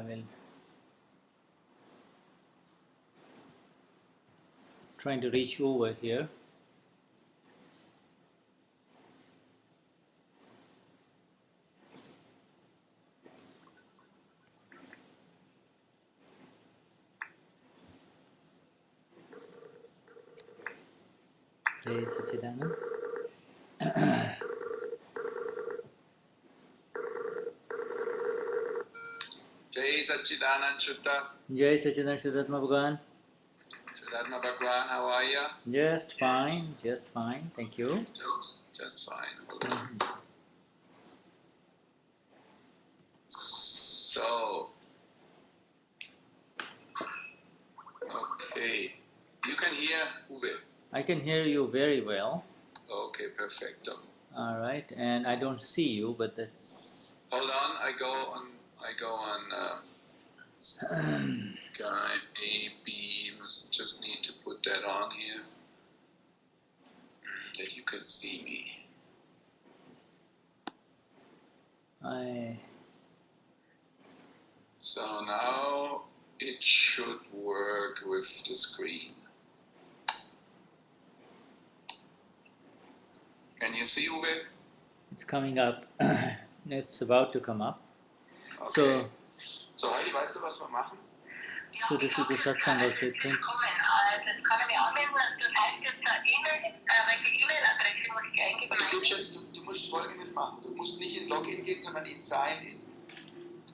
will trying to reach over here. Jai Sachidanand. Jai Sachidanand Shuddha. Jai Sachidanand Shuddhatma Bhagavan. Shuddhatma Bhagavan, how are you? Just fine, thank you. Just fine. So, okay. You can hear Uwe? I can hear you very well. Okay, perfecto. Alright, and I don't see you, but that's... Hold on, I go on Sky AB, must just need to put that on here, that you can see me. So now it should work with the screen. Can you see, Uwe? It's coming up. It's about to come up. Okay. So Heidi, weißt du, was wir machen? So this is the Satsang of the thing. Du musst Folgendes machen. Du musst nicht in Login gehen, sondern in Sign-In.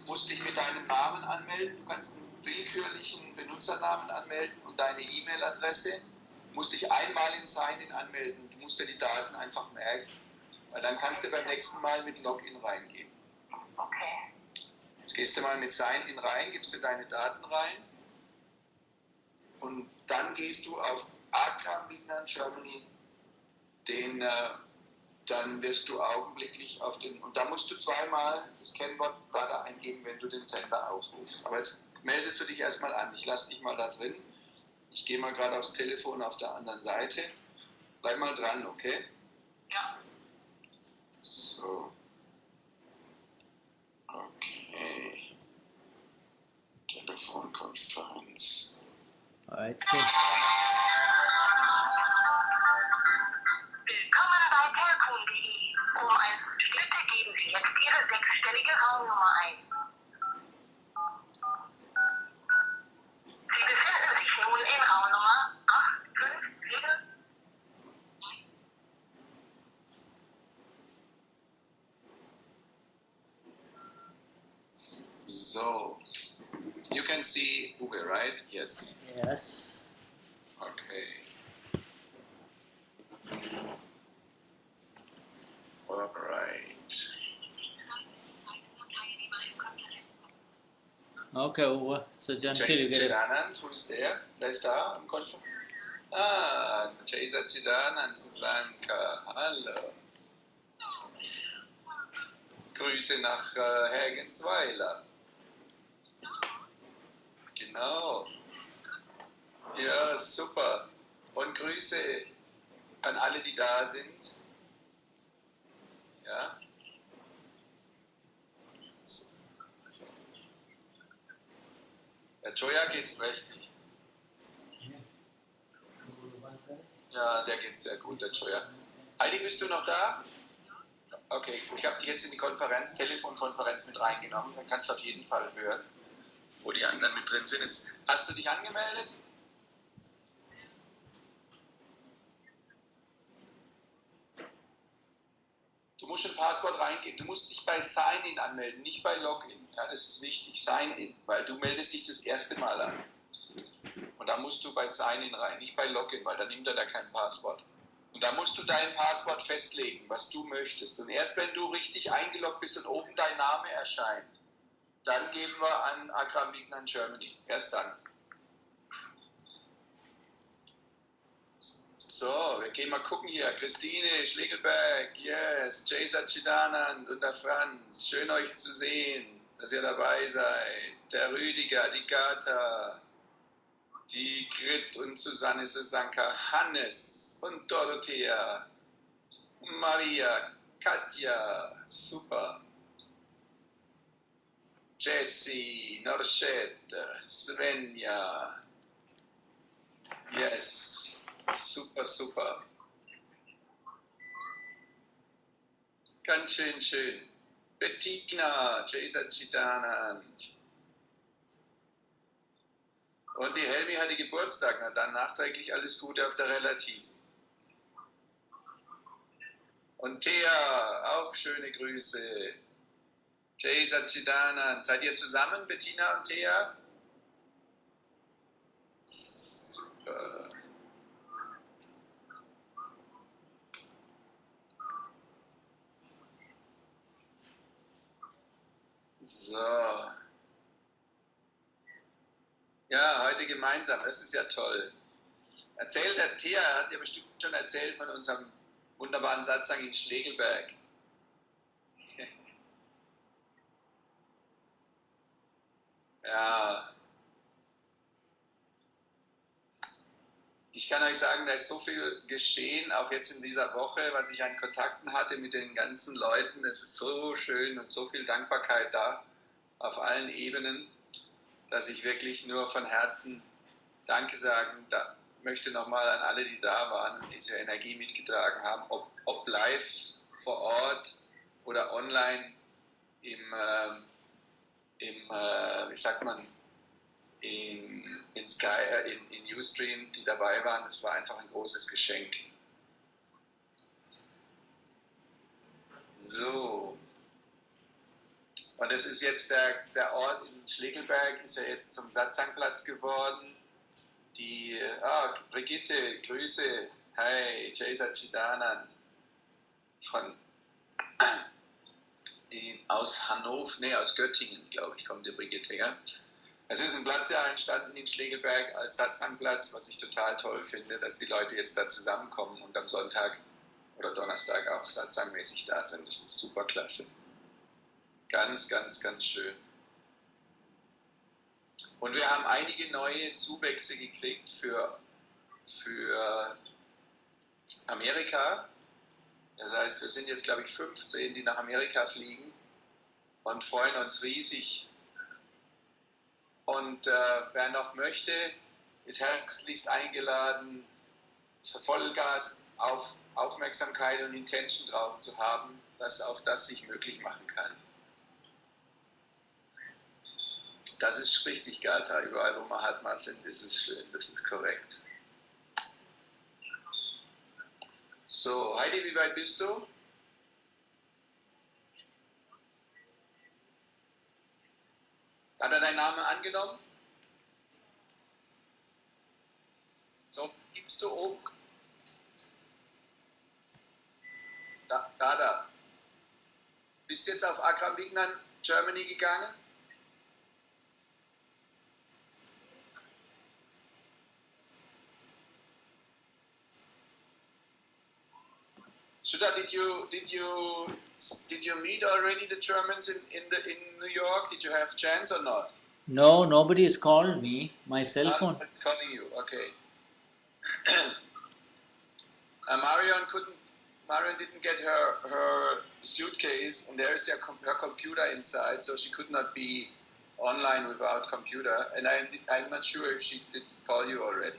Du musst dich mit deinem Namen anmelden. Du kannst einen willkürlichen Benutzernamen anmelden und deine E-Mail-Adresse. Du musst dich einmal in Sign-In anmelden. Du musst dir die Daten einfach merken. Weil dann kannst du beim nächsten Mal mit Login reingehen. Okay. Jetzt gehst du mal mit Sign-In rein, gibst du deine Daten rein. Und dann gehst du auf Akram Vignan Germany, dann wirst du augenblicklich auf den, und da musst du zweimal das Kennwort da eingeben, wenn du den Sender aufrufst. Aber jetzt meldest du dich erstmal an, ich lasse dich mal da drin. Ich gehe mal gerade aufs Telefon auf der anderen Seite. Bleib mal dran, okay? Ja. So. Okay. Telefonkonferenz. Alright, so. Willkommen bei telefon.de. Bitte geben Sie jetzt Ihre 6-stellige Raumnummer ein. Sie befinden sich nun in Raumnummer 857. So. You can see Uwe, right? Yes. Yes. Okay. All right. Okay, well, so until you get it. Anand, who is there? Wer ist da im Konferenz? Ah, Jai Sachidanand Sanka. Hallo. Grüße nach Hergensweiler. Genau. Ja, super. Und Grüße an alle, die da sind. Ja. Der Joya geht's prächtig. Ja, der geht's sehr gut, der Joya. Heidi, bist du noch da? Okay, ich habe dich jetzt in die Konferenz, Telefonkonferenz mit reingenommen. Dann kannst du auf jeden Fall hören, wo die anderen mit drin sind. Jetzt, hast du dich angemeldet? Du musst ein Passwort reingeben. Du musst dich bei Sign-In anmelden, nicht bei Login. Ja, das ist wichtig. Sign-In, weil du meldest dich das erste Mal an. Und da musst du bei Sign-In rein, nicht bei Login, weil dann nimmt er da kein Passwort. Und da musst du dein Passwort festlegen, was du möchtest. Und erst wenn du richtig eingeloggt bist und oben dein Name erscheint, dann geben wir an Akram Vignan Germany. Erst dann. So, wir gehen mal gucken hier. Christine Schlegelberg, yes, Jai Sachidanand und der Franz. Schön euch zu sehen, dass ihr dabei seid. Der Rüdiger, die Gata, die Grit und Susanne Susanka, Hannes und Dorothea, Maria, Katja, super. Jessie, Norchet, Svenja. Yes, super, super. Ganz schön, schön. Bettina, Jason Chidanand. Und die Helmi hatte Geburtstag. Na dann nachträglich alles Gute auf der Relativen. Und Thea, auch schöne Grüße. Jason Chidanand. Seid ihr zusammen, Bettina und Thea? Super. So. Ja, heute gemeinsam, das ist ja toll. Erzählt der Thea, hat ja bestimmt schon erzählt von unserem wunderbaren Satsang in Schlegelberg. Ja. Ich kann euch sagen, da ist so viel geschehen, auch jetzt in dieser Woche, was ich an Kontakten hatte mit den ganzen Leuten. Es ist so schön und so viel Dankbarkeit da auf allen Ebenen, dass ich wirklich nur von Herzen Danke sagen möchte nochmal an alle, die da waren und diese Energie mitgetragen haben, ob live vor Ort oder online wie sagt man, in Sky, in Ustream, die dabei waren. Das war einfach ein großes Geschenk. So. Und das ist jetzt der Ort in Schlegelberg, ist ja jetzt zum Satsangplatz geworden. Brigitte, Grüße. Hi, Jaisa Chidanand. Aus Hannover, nee, aus Göttingen, glaube ich, kommt die Brigitte. Ja? Es ist ein Platz ja entstanden in Schlegelberg als Satsangplatz, was ich total toll finde, dass die Leute jetzt da zusammenkommen und am Sonntag oder Donnerstag auch satsangmäßig da sind. Das ist super klasse. Ganz, ganz, ganz schön. Und wir haben einige neue Zuwächse gekriegt für Amerika. Das heißt, wir sind jetzt, glaube ich, 15, die nach Amerika fliegen und freuen uns riesig. Und wer noch möchte, ist herzlichst eingeladen, Vollgas auf Aufmerksamkeit und Intention drauf zu haben, dass auch das sich möglich machen kann. Das ist richtig, Gata. Überall, wo Mahatmas sind, ist es schön. Das ist korrekt. So, Heidi, wie weit bist du? Hat er deinen Namen angenommen? So, gibst du oben. Da. Bist jetzt auf Akram Vignan Germany gegangen? Shuddha, did you meet already the Germans in New York? Did you have chance or not? No, nobody has called me. My cell phone. It's calling you. Okay. Marion didn't get her suitcase, and there's her computer inside, so she could not be online without computer. And I'm not sure if she did call you already.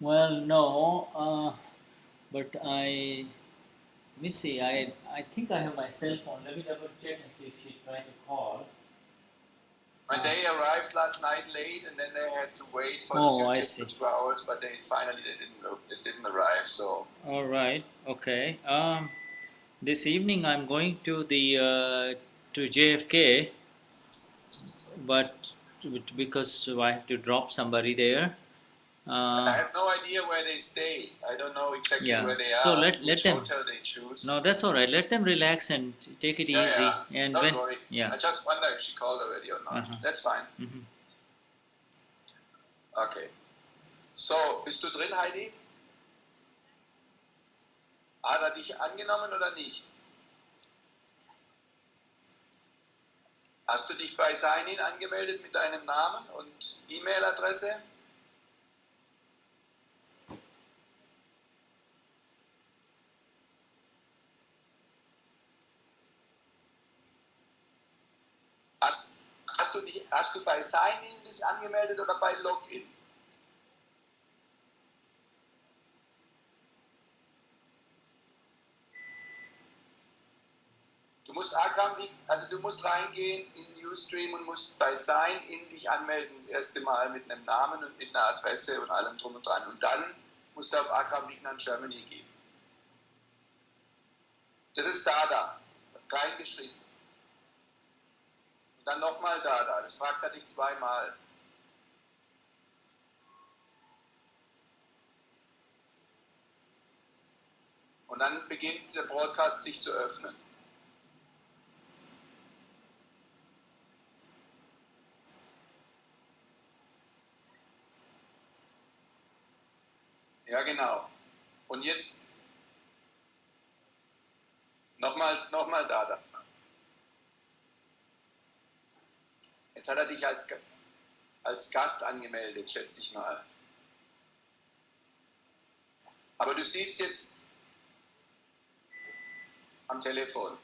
Well, no, but let me see. I think I have my cell phone. Let me double check and see if she tried to call. When they arrived last night late, and then they had to wait for Oh, the I suitcase see. for 2 hours, but they didn't arrive. So All right. Okay. This evening I'm going to the to JFK, but because I have to drop somebody there. I have no idea where they stay. I don't know exactly Yeah. where they So are. let which them. hotel they choose. No, that's all right. Let them relax and take it easy. Yeah. And Don't when worry. yeah. I just wonder if she called already or not. That's fine. Mhm. Okay. So, bist du drin, Heidi? Hat er dich angenommen oder nicht? Hast du dich bei Sign-In angemeldet mit deinem Namen und E-Mail-Adresse? Hast hast du bei Sign-In dich angemeldet oder bei Login? Du musst reingehen in Ustream und musst bei Sign-In dich anmelden, das erste Mal mit einem Namen und mit einer Adresse und allem drum und dran. Und dann musst du auf Akram Vignan Germany gehen. Das ist da, reingeschrieben. Und dann nochmal da. Das fragt er dich zweimal. Und dann beginnt der Broadcast sich zu öffnen. Ja, genau. Und jetzt nochmal da. Jetzt hat er dich als Gast angemeldet, schätze ich mal. Aber du siehst jetzt am Telefon.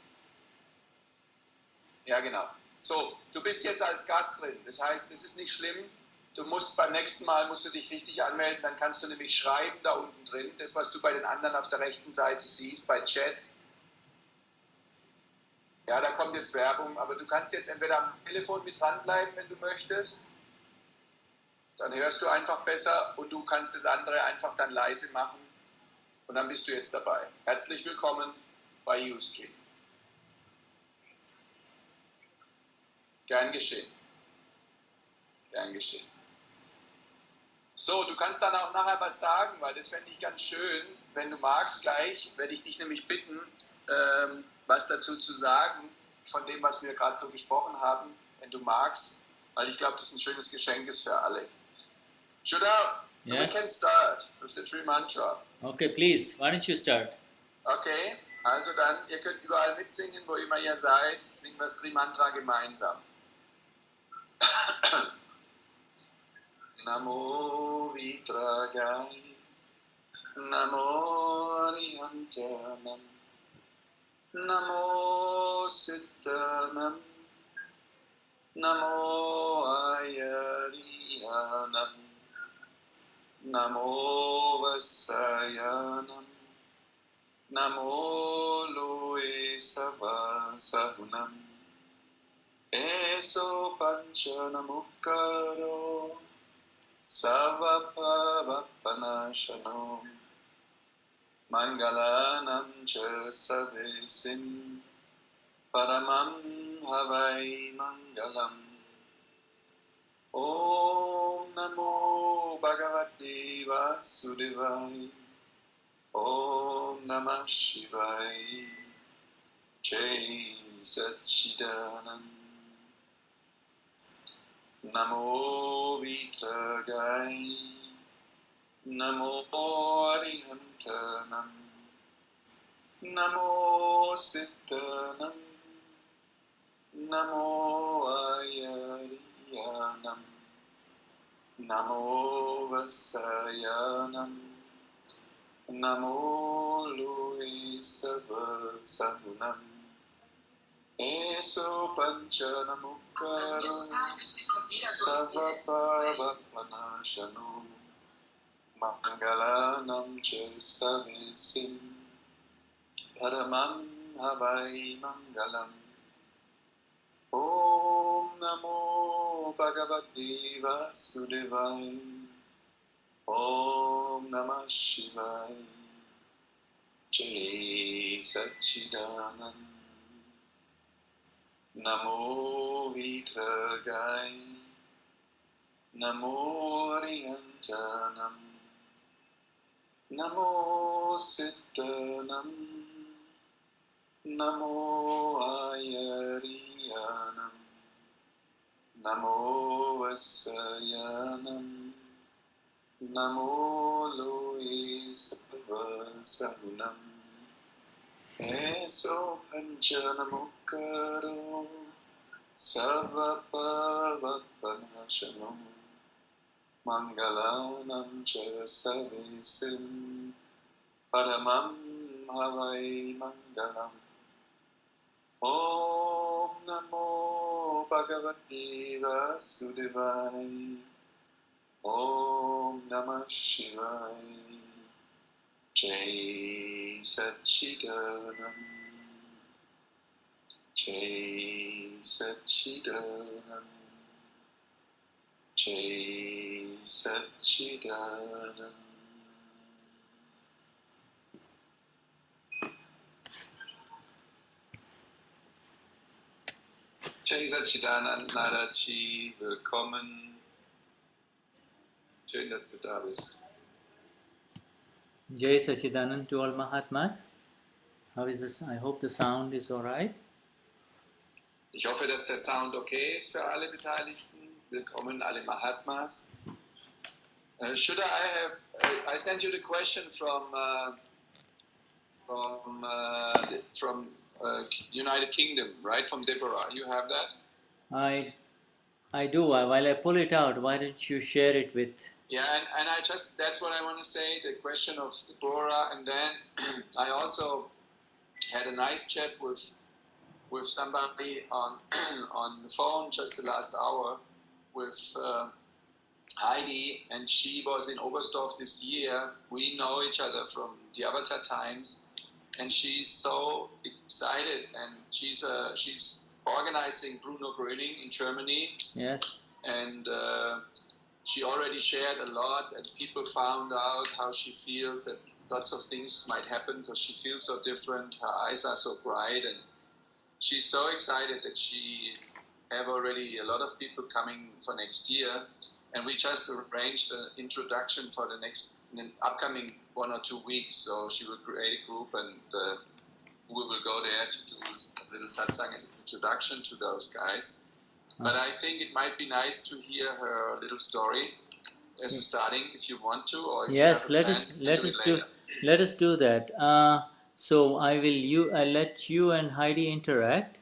Ja, genau. So, du bist jetzt als Gast drin. Das heißt, es ist nicht schlimm. Du musst beim nächsten Mal musst du dich richtig anmelden. Dann kannst du nämlich schreiben da unten drin, das, was du bei den anderen auf der rechten Seite siehst, bei Chat. Ja, da kommt jetzt Werbung, aber du kannst jetzt entweder am Telefon mit dranbleiben, wenn du möchtest. Dann hörst du einfach besser und du kannst das andere einfach dann leise machen. Und dann bist du jetzt dabei. Herzlich willkommen bei Ustream. Gern geschehen. Gern geschehen. So, du kannst dann auch nachher was sagen, weil das fände ich ganz schön. Wenn du magst, gleich werde ich dich nämlich bitten, was dazu zu sagen, von dem, was wir gerade so gesprochen haben, wenn du magst, weil ich glaube, das ein schönes Geschenk ist für alle. Shuddha, Yes. we can start with the Tree Mantra. Okay, please. Why don't you start? Okay, also dann, ihr könnt überall mitsingen, wo immer ihr seid, singen wir das Tree Mantra gemeinsam. Namo Vitragai, Namo Arihantanam, Namo Sittanam, Namo Ayarihanam, Namo Vasayanam, Namo Loe Savasahunam, Eso Panchanamukaro, Savapavapanashano, Mangalanam cha savesim, Paramam havai mangalam. Om Namo Bhagavate Vasudevaya, Om Namah Shivaya, Jai Satchidanand. Namo Vitragai, Namo Arihantanam, Namo Sittanam, Namo Ayariyanam, Namo Vasayanam, Namo Loe Savasahunam, Eso Panchanamukaro, Savapavapanashano, Mangalanam cha savesim, Paramam havai mangalam. Om Namo Bhagavate Vasudevaya, Om Namah Shivaya, Jai Satchidanand. Namo Vitragai, Namo Arihantanam, Namo Sittanam, Namo Ayariyanam, Namo Vasayanam, Namo Loe Savasahunam, Eso Panchanamukaro, Savapavapanashano, Mangalanam cha savesim, Paramam havai mangalam. Om Namo Bhagavate Vasudevaya. Om Namah Shivaya. Jai Satchidanand. Jai Satchidanand. Jai Satchidanand. Jai Satchidanand, Nadachi, willkommen. Schön, dass du da bist. Jai Sachidanand to all Mahatmas. How is this? I hope the sound is alright. Ich hoffe, dass der Sound okay ist für alle Beteiligten. Willkommen alle Mahatmas. Should I have? I sent you the question from United Kingdom, right? From Deborah. You have that? I do. While I pull it out, why don't you share it with? Yeah, and I just, that's what I want to say, the question of Deborah, and then I also had a nice chat with somebody on on the phone just the last hour with Heidi, and she was in Oberstdorf this year. We know each other from the Avatar times, and she's so excited, and she's organizing Bruno Gröning in Germany. Yes. And she already shared a lot, and people found out how she feels, that lots of things might happen because she feels so different. Her eyes are so bright, and she's so excited that she have already a lot of people coming for next year. And we just arranged an introduction for the upcoming 1 or 2 weeks. So she will create a group, and we will go there to do a little satsang introduction to those guys. But I think it might be nice to hear her little story as a starting, if you want to, or if yes, you have a plan, let us do that. So I'll let you and Heidi interact.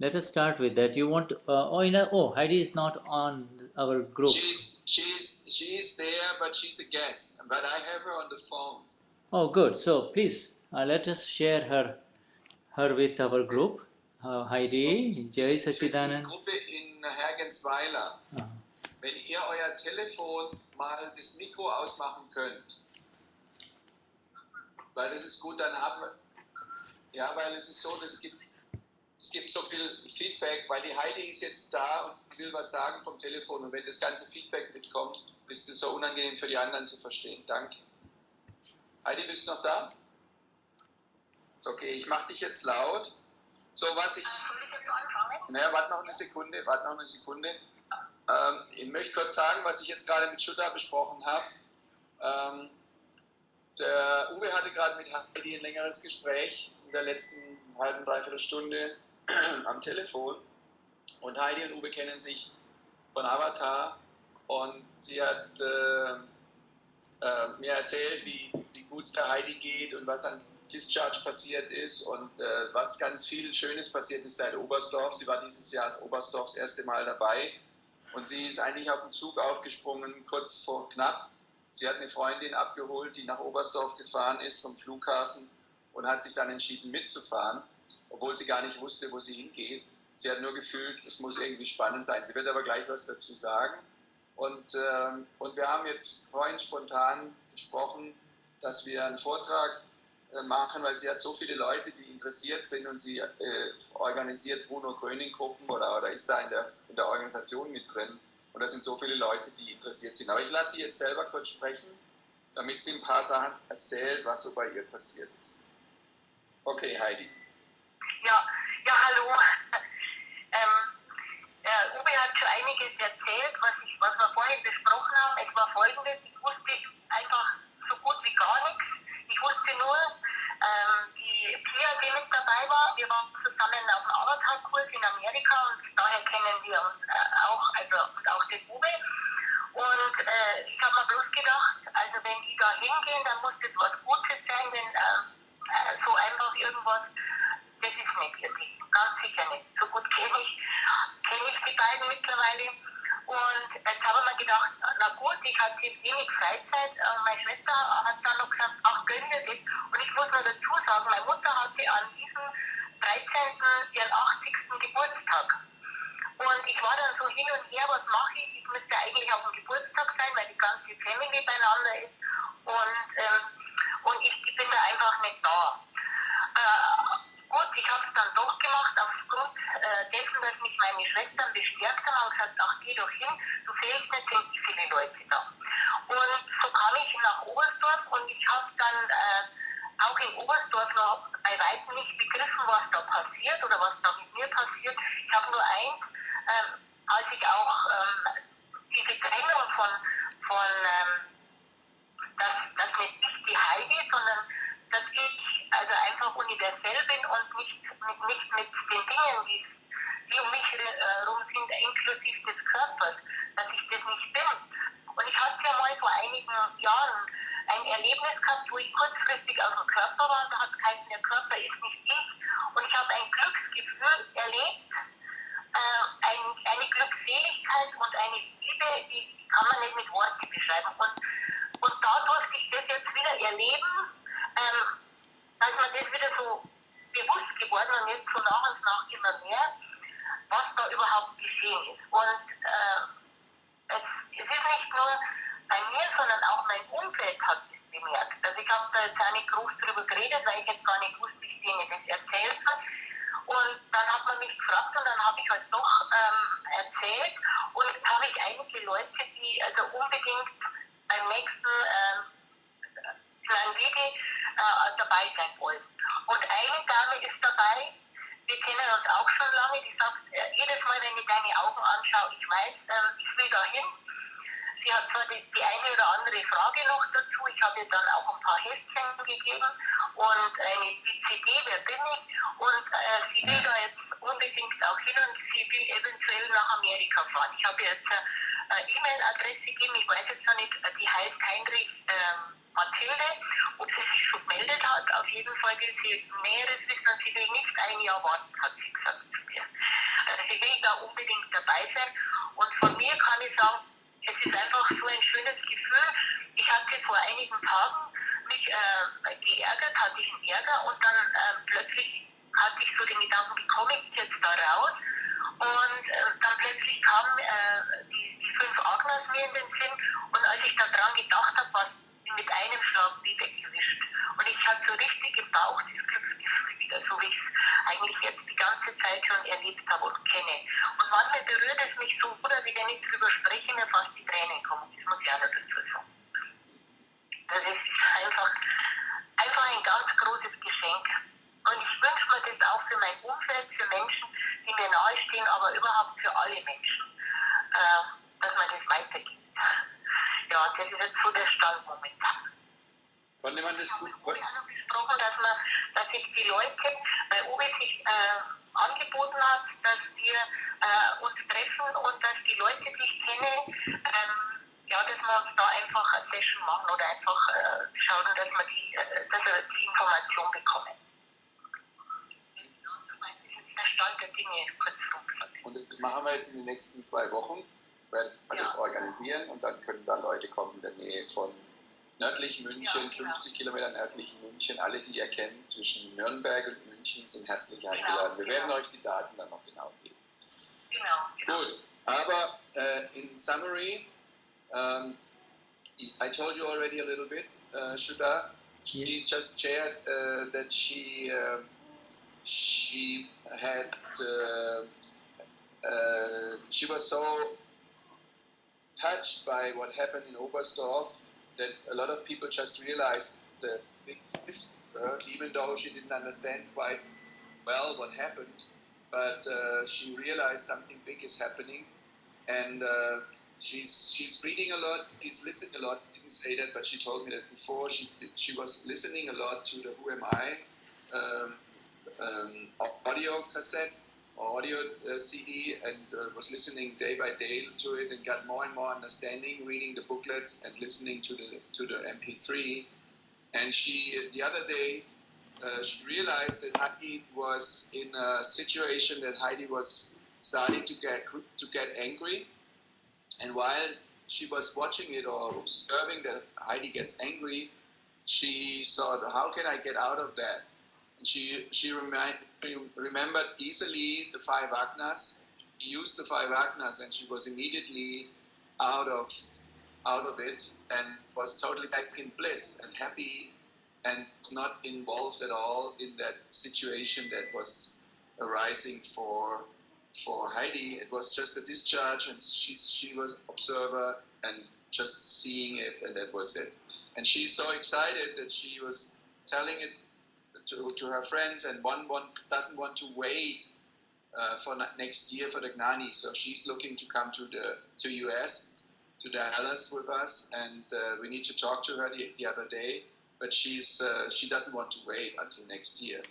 Let us start with that. You want? Heidi is not on our group. She's there, but she's a guest. But I have her on the phone. Oh, good. So please let us share her with our group. Heidi, Jai Sachidanand. Gruppe in Hergensweiler. Wenn ihr euer Telefon mal das Mikro ausmachen könnt, weil das ist gut, dann haben wir, ja, weil es ist so, es gibt so viel Feedback, weil die Heidi ist jetzt da und will was sagen vom Telefon, und wenn das ganze Feedback mitkommt, ist es so unangenehm für die anderen zu verstehen. Danke. Heidi, bist du noch da? Ist okay, ich mache dich jetzt laut. So, was ich... Naja, warte noch eine Sekunde. Ich möchte kurz sagen, was ich jetzt gerade mit Shuddha besprochen habe. Der Uwe hatte gerade mit Heidi ein längeres Gespräch in der letzten halben, dreiviertel Stunde am Telefon. Und Heidi und Uwe kennen sich von Avatar, und sie hat mir erzählt, wie gut es der Heidi geht und was an Discharge passiert ist, und was ganz viel Schönes passiert ist seit Oberstdorf. Sie war dieses Jahr als Oberstdorf das erste Mal dabei, und sie ist eigentlich auf den Zug aufgesprungen, kurz vor knapp. Sie hat eine Freundin abgeholt, die nach Oberstdorf gefahren ist vom Flughafen, und hat sich dann entschieden mitzufahren, obwohl sie gar nicht wusste, wo sie hingeht. Sie hat nur gefühlt, es muss irgendwie spannend sein. Sie wird aber gleich was dazu sagen. Und wir haben jetzt vorhin spontan gesprochen, dass wir einen Vortrag machen, weil sie hat so viele Leute, die interessiert sind, und sie organisiert Bruno Gröning Gruppen oder ist da in der Organisation mit drin, und da sind so viele Leute, die interessiert sind. Aber ich lasse sie jetzt selber kurz sprechen, damit sie ein paar Sachen erzählt, was so bei ihr passiert ist. Okay, Heidi. Ja, hallo. Uwe hat schon einiges erzählt, was wir vorhin besprochen haben. Es war folgendes: ich wusste einfach so gut wie gar nichts. Ich wusste nur, die Pia, die mit dabei war, wir waren zusammen auf dem Avatar-Kurs in Amerika, und daher kennen wir uns auch den Uwe. Und ich habe mir bloß gedacht, also wenn die da hingehen, dann muss das was Gutes sein, denn so einfach irgendwas, das ist nicht wirklich, ganz sicher nicht. So gut kenne ich die beiden mittlerweile. Und jetzt habe ich mir gedacht, na gut, ich hatte jetzt wenig Freizeit. Meine Schwester hat dann noch gesagt, ach, gönn dir das. Und ich muss nur dazu sagen, meine Mutter hatte an diesem 13. ihren 80. Geburtstag. Und ich war dann so hin und her, was mache ich? Ich müsste eigentlich auf dem Geburtstag sein, weil die ganze Family beieinander ist. Und ich bin da einfach nicht da. Gut, ich habe es dann doch gemacht, aufgrund dessen, dass mich meine Schwestern bestärkt haben und gesagt, ach, geh doch hin, du fehlst nicht, sind viele Leute da. Und so kam ich nach Oberstdorf und ich habe dann auch in Oberstdorf noch bei weitem nicht begriffen, was da passiert oder was da mit mir passiert. Ich habe nur eins, als ich auch diese Trennung dass nicht ich die Heidi, sondern dass ich also einfach universell bin und nicht mit den Dingen, die um mich herum sind, inklusive des Körpers, dass ich das nicht bin. Und ich hatte ja mal vor einigen Jahren ein Erlebnis gehabt, wo ich kurzfristig aus dem Körper war, da hat es geheißen, der Körper ist nicht ich. Und ich habe ein Glücksgefühl erlebt, eine Glückseligkeit und eine Liebe, die kann man nicht mit Worten beschreiben. Und da durfte ich das jetzt wieder erleben, dass mir das wieder so bewusst geworden und jetzt so nach und nach immer mehr, was da überhaupt geschehen ist. Und es ist nicht nur bei mir, sondern auch mein Umfeld hat es bemerkt. Also ich habe da jetzt auch nicht groß drüber geredet, weil ich jetzt gar nicht wusste, ich denen das erzählt habe. Und dann hat man mich gefragt und dann habe ich halt doch erzählt und jetzt habe ich einige Leute, die also unbedingt beim nächsten kleinen Video dabei sein wollen. Und eine Dame ist dabei, wir kennen uns auch schon lange, die sagt, jedes Mal, wenn ich deine Augen anschaue, ich weiß, ich will da hin. Sie hat zwar die eine oder andere Frage noch dazu, ich habe ihr dann auch ein paar Heftchen gegeben und die CD, wer bin ich? Und sie will da jetzt unbedingt auch hin und sie will eventuell nach Amerika fahren. Ich habe ihr jetzt eine E-Mail-Adresse gegeben, ich weiß jetzt noch nicht, die heißt Heinrich Mathilde, ob sie sich schon gemeldet hat. Auf jeden Fall will sie Näheres wissen und sie will nicht ein Jahr warten, hat sie gesagt zu mir. Also sie will da unbedingt dabei sein und von mir kann ich sagen, es ist einfach so ein schönes Gefühl. Ich hatte vor einigen Tagen mich geärgert, hatte ich einen Ärger und dann plötzlich hatte ich so den Gedanken, wie komme ich jetzt da raus? Und dann plötzlich kamen die 5 Agnas mir in den Sinn und als ich daran gedacht habe, was mit einem Schlag wie weggewischt. Und ich hatte so richtig im Bauch das Glücksgefühl wieder, so wie ich es eigentlich jetzt die ganze Zeit schon erlebt habe und kenne. Und manchmal berührt es mich so, dass ich, wenn ich drüber spreche, mir fast die Tränen kommen. Das muss ich auch noch dazu sagen. Das ist einfach ein ganz großes Geschenk. Und ich wünsche mir das auch für mein Umfeld, für Menschen, die mir nahestehen, aber überhaupt für alle Menschen, dass man das weitergibt. Ja, das ist jetzt so der Stand momentan. Konnte man das gut? Ich habe auch noch besprochen, dass sich die Leute, weil Uwe sich angeboten hat, dass wir uns treffen und dass die Leute sich kennen, ja, dass wir uns da einfach eine Session machen oder einfach schauen, dass wir die Information bekommen. Das ist der Stand der Dinge, kurzum gesagt. Und das machen wir jetzt in den nächsten 2 Wochen, werden wir das organisieren und dann können da Leute kommen in der Nähe von nördlich München, 50 Kilometer nördlich München. Alle, die ihr kennt, zwischen Nürnberg und München, sind herzlich eingeladen. Wir werden euch die Daten dann noch genau geben. Genau. Gut, aber in summary, I told you already a little bit, Shuda. She just shared that she had she was so touched by what happened in Oberstdorf that a lot of people just realized the big shift, even though she didn't understand quite well what happened, but she realized something big is happening, and she's reading a lot, she's listening a lot. Didn't say that, but she told me that before she was listening a lot to the Who Am I audio cassette or audio CD, and was listening day by day to it, and got more and more understanding, reading the booklets and listening to the MP3. And she the other day she realized that Heidi was in a situation that Heidi was starting to get angry, and while she was watching it or observing that Heidi gets angry, she thought, how can I get out of that? And she remembered easily the 5 agnas. She used the 5 agnas and she was immediately out of it and was totally back in bliss and happy and not involved at all in that situation that was arising for Heidi. It was just a discharge and she was observer and just seeing it, and that was it. And she's so excited that she was telling it to her friends, and one doesn't want to wait for next year for the Gnani. So she's looking to come to US, to Dallas with us, and we need to talk to her the other day. But she doesn't want to wait until next year.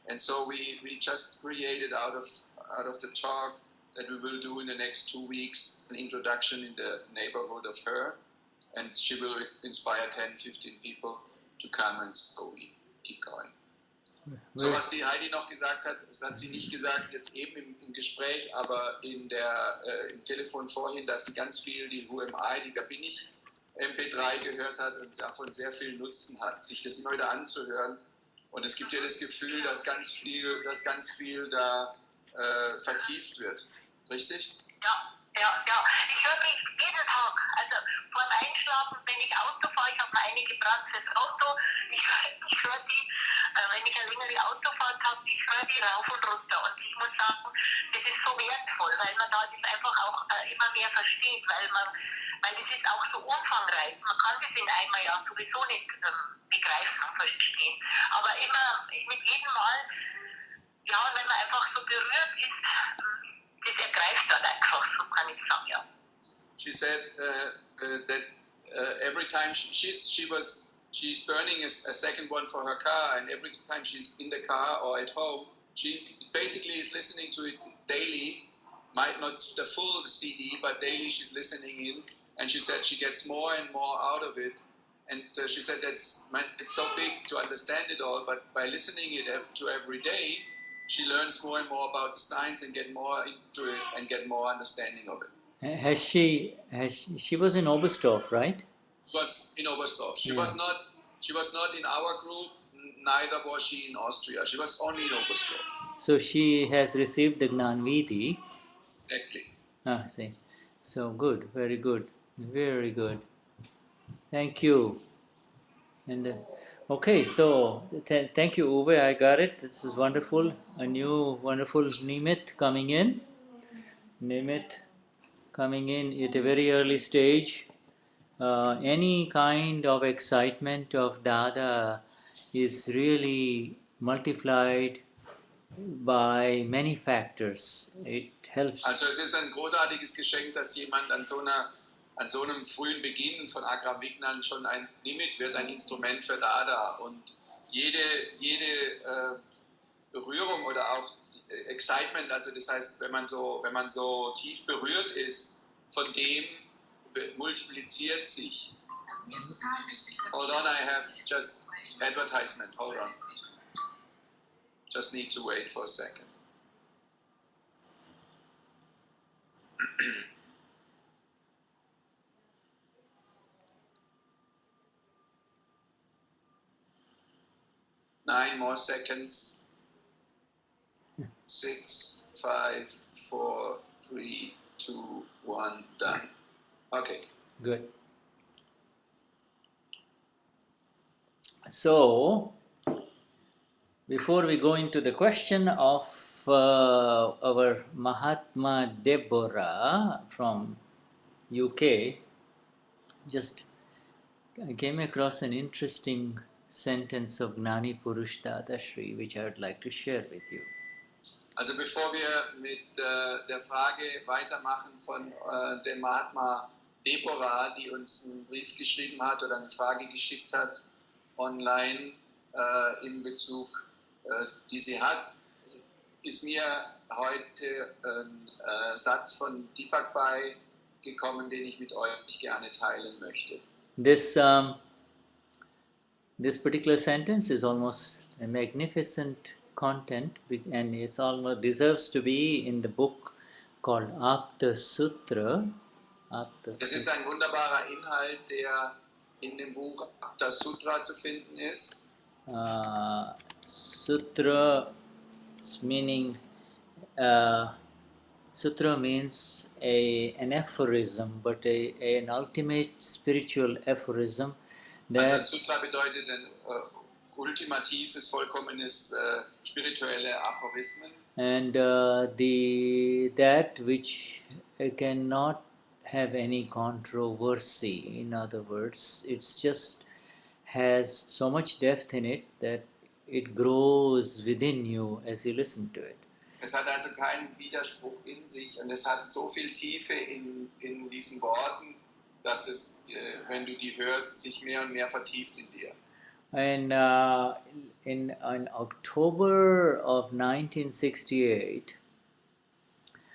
And so we just created out of the talk that we will do in the next 2 weeks an introduction in the neighborhood of her, and she will inspire 10-15 people to come, and so we keep going. So was die Heidi noch gesagt hat, das hat sie nicht gesagt jetzt eben im Gespräch, aber im Telefon vorhin, dass sie ganz viel die HMI, die Gabinich MP3 gehört hat und davon sehr viel Nutzen hat, sich das immer wieder anzuhören. Und es gibt ja das Gefühl, dass ganz viel da vertieft wird. Richtig? Ja. Ich höre die jeden Tag. Also vor dem Einschlafen, wenn ich Auto fahre, ich habe mir eine gebranntes Auto, ich höre die, wenn ich eine längere Autofahrt habe, ich höre die rauf und runter. Und ich muss sagen, das ist so wertvoll, weil man da das einfach auch immer mehr versteht, weil das ist auch so umfangreich. Man kann das in einmal ja sowieso nicht begreifen und verstehen. Aber immer mit jedem Mal, ja, wenn man einfach so berührt ist, das ergreift dann einfach, so kann ich sagen, ja. She said that every time she's burning a second one for her car, and every time she's in the car or at home, she basically is listening to it daily, might not the full CD, but daily she's listening in, and she said she gets more and more out of it. And she said it's so big to understand it all, but by listening it to every day, she learns more and more about the science and get more into it and get more understanding of it. She was in Oberstdorf, right? She was in Oberstdorf. She was not in our group, neither was she in Austria. She was only in Oberstdorf. So she has received the Gnanvidhi. Exactly. See. So good, very good. Very good. Thank you. And okay, so thank you, Uwe. I got it. This is wonderful. A new wonderful Nimit coming in. Nimit coming in at a very early stage. Any kind of excitement of Dada is really multiplied by many factors. It helps. Also es ist ein großartiges Geschenk, dass jemand an so einem frühen Beginn von Akram Vignan schon ein Nimit wird, ein Instrument für Dada. Und jede Berührung oder auch Excitement, also das heißt, wenn man so tief berührt ist, von dem multipliziert sich. Hold on, I have just advertisement. Hold on. Just need to wait for a second. Nine more seconds. 6, 5, 4, 3, 2, 1, done. Okay. Good. So, before we go into the question of our Mahatma Deborah from UK, just I came across an interesting sentence of Gnani Purush Dadashri, which I would like to share with you. Also bevor wir mit der Frage weitermachen von der Mahatma Deborah, die uns einen Brief geschrieben hat oder eine Frage geschickt hat online in Bezug, die sie hat, ist mir heute ein Satz von Deepak gekommen, den ich mit euch gerne teilen möchte. This particular sentence is almost a magnificent content, and it almost deserves to be in the book called Apta Sutra. Das ist ein wunderbarer Inhalt, der in dem Buch Apta Sutra zu finden ist. Sutra meaning sutra means an aphorism, but an ultimate spiritual aphorism Also ein that Sutra bedeutet ein ultimatives, vollkommenes spirituelle Aphorismen. and that which cannot have any controversy. In other words, it's just has so much depth in it that it grows within you as you listen to it. Es hat also keinen Widerspruch in sich und es hat so viel Tiefe in diesen Worten, dass es, wenn du die hörst, sich mehr und mehr vertieft in dir. And in October of 1968,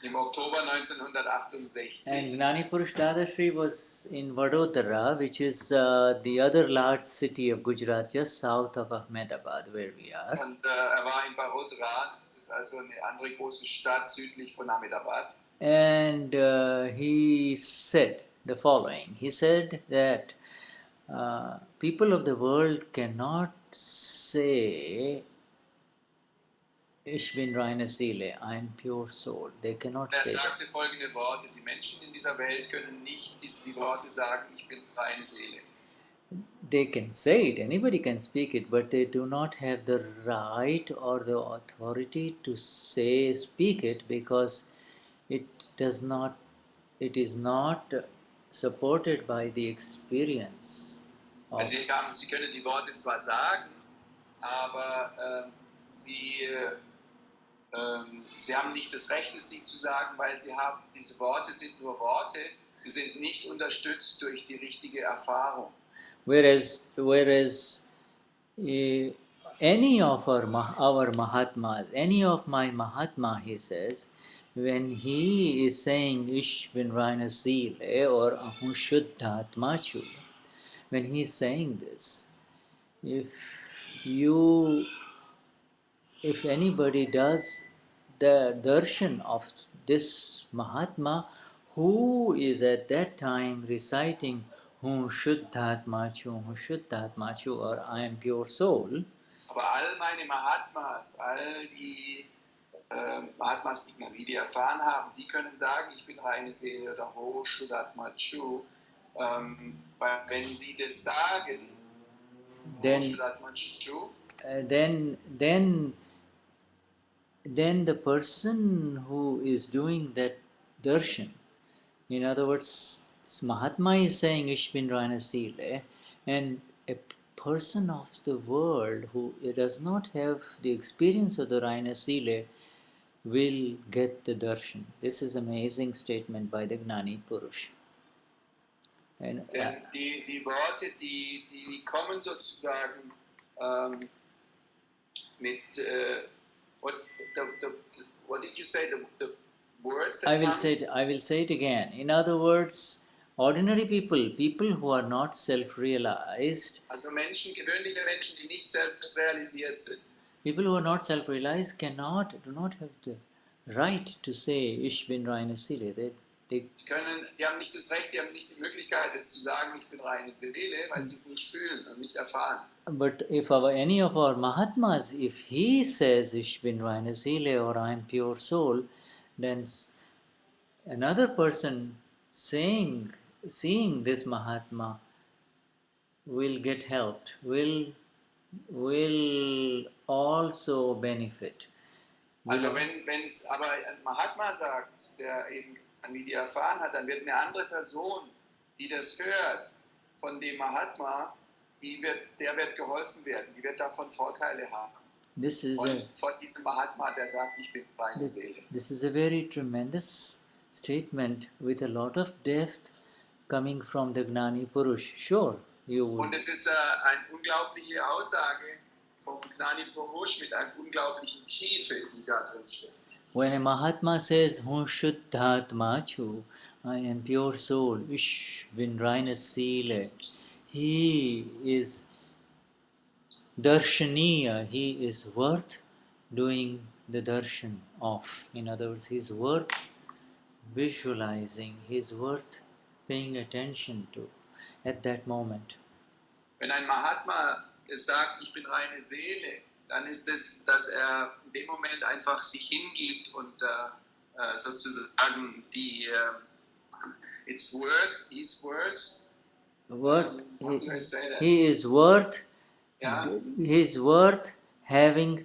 Im Oktober 1968, and Gnani Purush Dadashri was in Vadodara, which is the other large city of Gujarat, just south of Ahmedabad, where we are. und war in Barodra, das ist also eine andere große Stadt südlich von Ahmedabad. And he said the following. He said that people of the world cannot say Ich bin reine Seele, I am pure soul. They cannot Er say that. sagte folgende Worte: Die Menschen in dieser Welt können nicht die Worte sagen, ich bin reine Seele. They can say it, anybody can speak it, but they do not have the right or the authority to speak it, because it is not supported by the experience of, Also sie können die Worte zwar sagen, aber sie haben nicht das Recht, es sie zu sagen, weil diese Worte sind nur Worte, sie sind nicht unterstützt durch die richtige Erfahrung. whereas any of our Mahatmas, any of my Mahatma, he says, when he is saying Ish bin reine Seele or Ahum Shuddhatma Chu, when he is saying this, if anybody does the darshan of this Mahatma, who is at that time reciting Hum Shuddhatma Chu, or I am pure soul, Aber all meine Mahatmas, all die Mahatmas, die Gnani, die erfahren haben, die können sagen, ich bin reine Seele oder Ho Shuddhatma Chu. Weil wenn sie das sagen, then Ho Shuddhatma Chu, then the person who is doing that darshan, in other words, Mahatma is saying Ich bin reine Seele, and a person of the world who does not have the experience of the reine Seele will get the darshan. This is an amazing statement by the Gnani Purush. And, denn die Worte, die kommen sozusagen mit, what did you say, the words that I will come? say it again. In other words, ordinary people who are not self-realized, Also gewöhnliche Menschen, die nicht selbst realisiert sind. people who are not self-realized do not have the right to say Ich bin reine Seele. Die haben nicht das Recht, die haben nicht die Möglichkeit, es zu sagen, ich bin reine Seele, weil sie es nicht fühlen und nicht erfahren. But if any of our Mahatmas, if he says Ich bin reine Seele or I am pure soul, then another person seeing this Mahatma will get helped, will also benefit. Also wenn es aber ein Mahatma sagt, der eben die erfahren hat, dann wird eine andere Person, die das hört, von dem Mahatma, der wird geholfen werden, die wird davon Vorteile haben. Von diesem Mahatma, der sagt, ich bin reine Seele. This is a very tremendous statement with a lot of depth coming from the Gnani Purush. Sure, you would. Und es ist eine unglaubliche Aussage vom Gnani Purush mit einer unglaublichen Tiefe, die da drin steht. When a Mahatma says, Hum Shuddhatma Chu, I am pure soul, Ish bin reine Seele, he is darshaniya, he is worth doing the darshan of. In other words, he is worth visualizing, he is worth paying attention to at that moment. Wenn ein Mahatma sagt, ich bin reine Seele, dann ist es, dass er in dem Moment einfach sich hingibt und sozusagen he's worth, Worth, how do I say that? he is worth, Ja, he is worth having,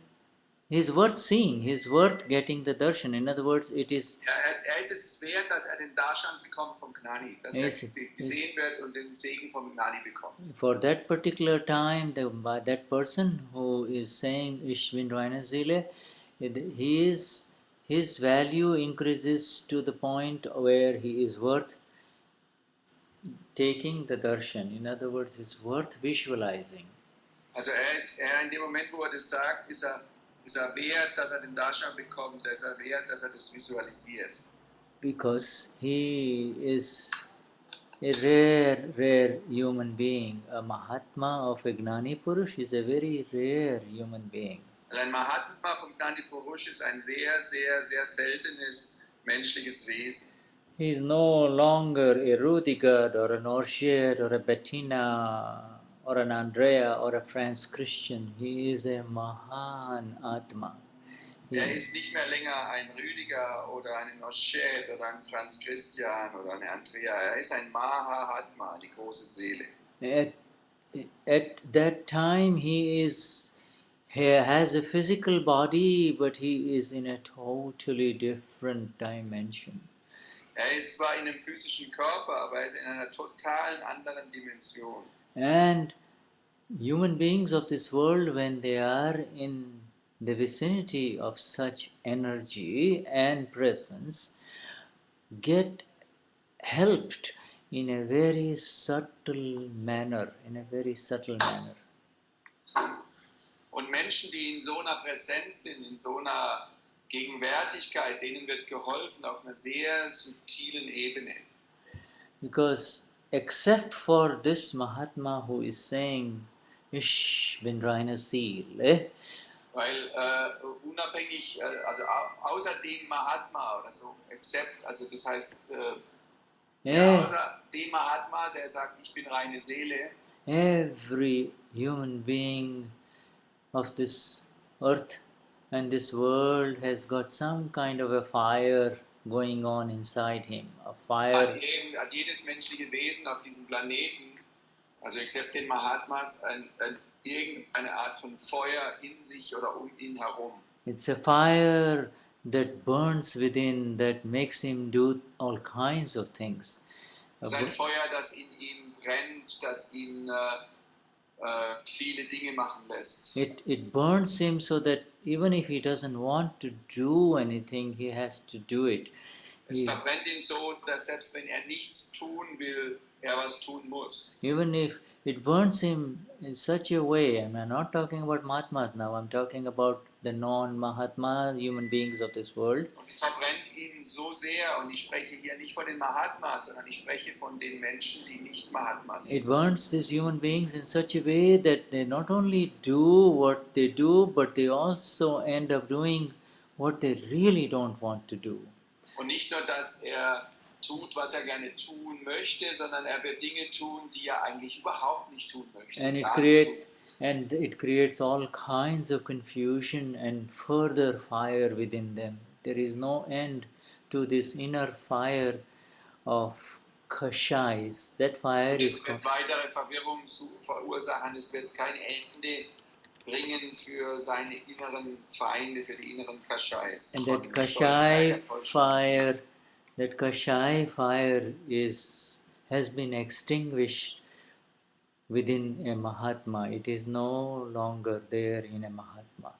he is worth seeing, he is worth getting the darshan. In other words, it is, ja er ist es wert, dass er den Darshan bekommt vom Gnani, dass er gesehen wird und den Segen vom Gnani bekommt. for that particular time, by that person who is saying Ishvin Rainazile, his value increases to the point where he is worth taking the darshan. In other words, it's worth visualizing. Also er in dem Moment, wo er das sagt, ist er wert, dass er den Darshan bekommt, ist er wert, dass er das visualisiert. Because he is a rare human being. A Mahatma of a Gnani Purush is a very rare human being. Ein Mahatma vom Gnani Purush ist ein sehr, sehr, sehr seltenes menschliches Wesen. He is no longer a Rudiger or an Orchard or a Bettina or an Andrea or a Franz Christian. He is a Mahan Atma. Er ist nicht mehr länger ein Rüdiger oder ein Oschet oder ein Franz Christian oder eine Andrea. Er ist ein Mahatma, die große Seele. At that time he has a physical body, but he is in a totally different dimension. Er ist zwar in einem physischen Körper, aber er ist in einer totalen anderen Dimension. And human beings of this world, when they are in the vicinity of such energy and presence, get helped in a very subtle manner, Und Menschen, die in so einer Präsenz sind, in so einer Gegenwärtigkeit, denen wird geholfen auf einer sehr subtilen Ebene. Because except for this Mahatma who is saying, Ich bin reine Seele, weil unabhängig, also außer dem Mahatma oder so, also das heißt, außer dem Mahatma, der sagt, ich bin reine Seele, every human being of this earth and this world has got some kind of a fire going on inside him, a fire. Hat jedes menschliche Wesen auf diesem Planeten, also except den Mahatmas, irgendeine Art von Feuer in sich oder um ihn herum. It's a fire that burns within, that makes him do all kinds of things. Es ist ein Feuer, das in ihm brennt, das ihn viele Dinge machen lässt. It burns him so that even if he doesn't want to do anything, he has to do it. Es verbrennt ihn so, dass selbst wenn er nichts tun will, er was tun muss. Even if it burns him in such a way, and I'm not talking about Mahatmas now, I'm talking about the non-Mahatma human beings of this world. Und es verbrennt ihn so sehr, und ich spreche hier nicht von den Mahatmas, sondern ich spreche von den Menschen, die nicht Mahatmas sind. It burns these human beings in such a way that they not only do what they do, but they also end up doing what they really don't want to do. Und nicht nur, dass er tut, was er gerne tun möchte, sondern er wird Dinge tun, die er eigentlich überhaupt nicht tun möchte. And it creates all kinds of confusion and further fire within them. There is no end to this inner fire of Kashais. That fire is. Es wird weitere Verwirrung verursachen. Es wird kein Ende bringen für seine inneren Feinde, für die inneren Kashais. And that Kashai fire has been extinguished within a Mahatma. It is no longer there in a Mahatma.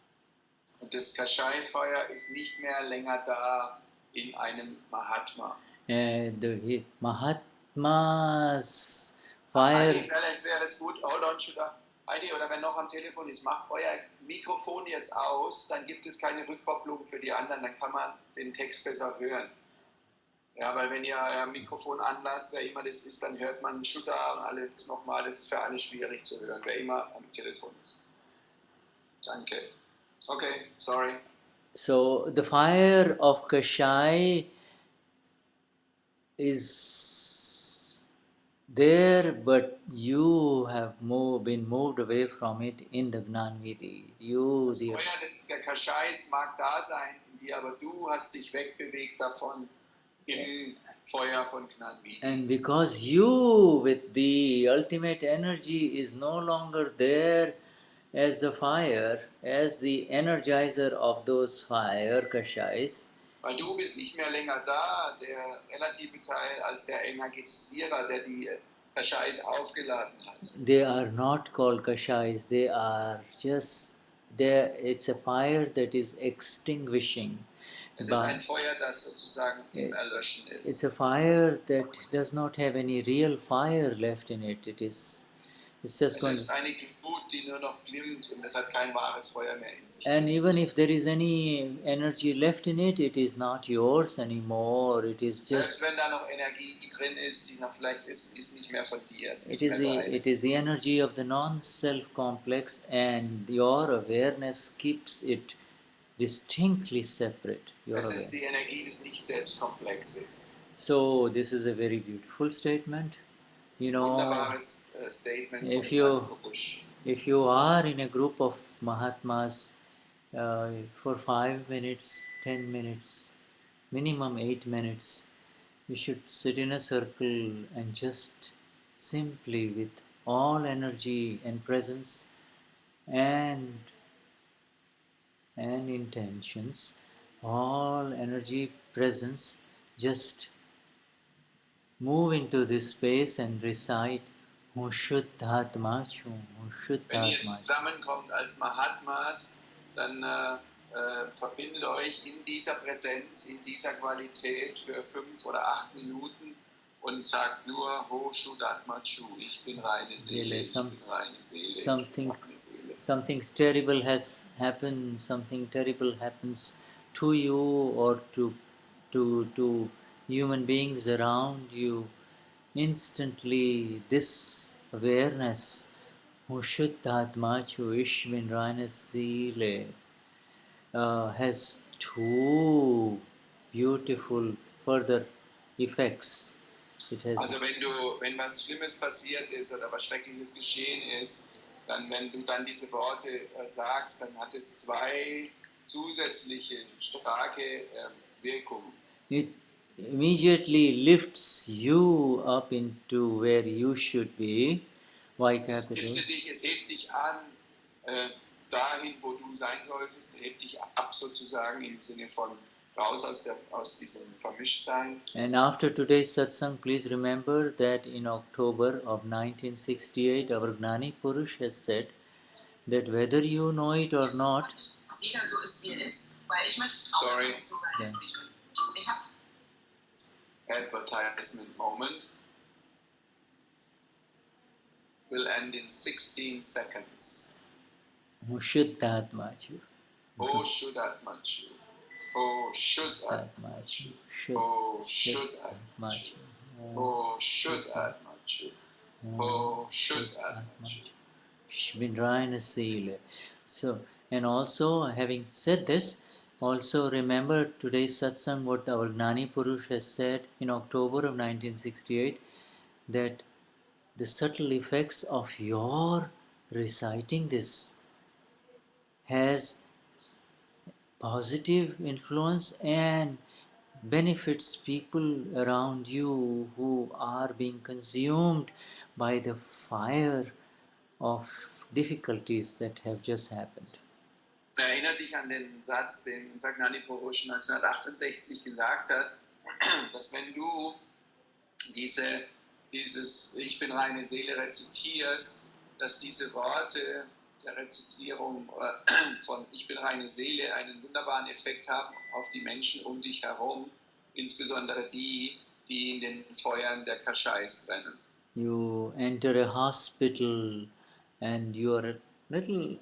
Und das Kashai-Feuer ist nicht mehr länger da in einem Mahatma. The Mahatma's fire. Heidi, vielleicht wäre es gut, hold on, Heidi, oder wenn noch am Telefon ist, macht euer Mikrofon jetzt aus, dann gibt es keine Rückkopplung für die anderen, dann kann man den Text besser hören. Ja, weil wenn ihr euer Mikrofon anlasst, wer immer das ist, dann hört man Shuddha und alles nochmal, das ist für alle schwierig zu hören, wer immer am Telefon ist. Danke. Okay, sorry. So the fire of Kashai is there, but you have been moved away from it in the Gnanvidhi. You, Das Feuer der Kaschais mag da sein in dir, aber du hast dich wegbewegt davon im Feuer von Gnani. and because you, with the ultimate energy, is no longer there as the fire, as the energizer of those fire Kashais, Weil du bist nicht mehr länger da, der relative Teil, als der Energetisierer, der die Kaschais aufgeladen hat. they are not called Kashais, they are just there. It's a fire that is extinguishing. Es ist ein Feuer, das sozusagen im Erlöschen It's ist. a fire that does not have any real fire left in it. It's just Es going. ist eine Glut, die nur noch glimmt und es hat kein wahres Feuer mehr in sich. And even if there is any energy left in it, it is not yours anymore. It is Selbst just. wenn da noch Energie drin ist, die noch vielleicht ist nicht mehr von dir, ist It nicht is mehr the deine. it is the energy of the non-self complex, and your awareness keeps it distinctly separate. Your Es ist awareness. die Energie des Nicht-Selbst-Komplexes. So this is a very beautiful statement. You know, Wunderbares Statement if von you Purush. if you are in a group of Mahatmas for 5 minutes, 10 minutes, minimum 8 minutes, you should sit in a circle and just simply, with all energy and presence and intentions, all energy, presence, just move into this space and recite Hu Shuddhatma Chu, Hu Wenn ihr Shuddhatma Chu. zusammenkommt als Mahatmas, dann verbindet euch in dieser Präsenz, in dieser Qualität für 5 oder 8 Minuten und sagt nur Ho Shuddhatma Chu, ich bin reine Seele, ich bin reine Seele, ich bin reine Seele. Something terrible has happened, something terrible happens to you or to human beings around you. Instantly, this awareness, Hu Shuddhatma Chu, ich bin reine Seele, has two beautiful further effects. It has. Also wenn was Schlimmes passiert ist oder was Schreckliches geschehen ist, dann wenn du dann diese Worte sagst, dann hat es 2 zusätzliche starke Wirkungen. It immediately lifts you up into where you should be. Y Es capital. liftet dich, es hebt dich an dahin, wo du sein solltest, hebt dich ab sozusagen im Sinne von raus aus diesem Vermischtsein. And after today's satsang, please remember that in October of 1968, our Gnani Purush has said that whether you know it or not, Sorry. Yeah. Advertisement moment will end in 16 seconds. Shuddhatma Chu. Oh Shuddhatma Chu. Oh Shuddhatma Chu. Oh Shuddhatma Chu. Oh Shuddhatma Chu. Oh Shuddhatma Chu. Shvindrayana Sile. So, and also having said this, also remember today's satsang, what our Gnani Purush has said in October of 1968, that the subtle effects of your reciting this has positive influence and benefits people around you who are being consumed by the fire of difficulties that have just happened. Erinnert dich an den Satz, den Gnani Purush 1968 gesagt hat, dass wenn du dieses Ich bin reine Seele rezitierst, dass diese Worte der Rezitierung von Ich bin reine Seele einen wunderbaren Effekt haben auf die Menschen um dich herum, insbesondere die in den Feuern der Kaschais brennen. You enter a hospital and you are a little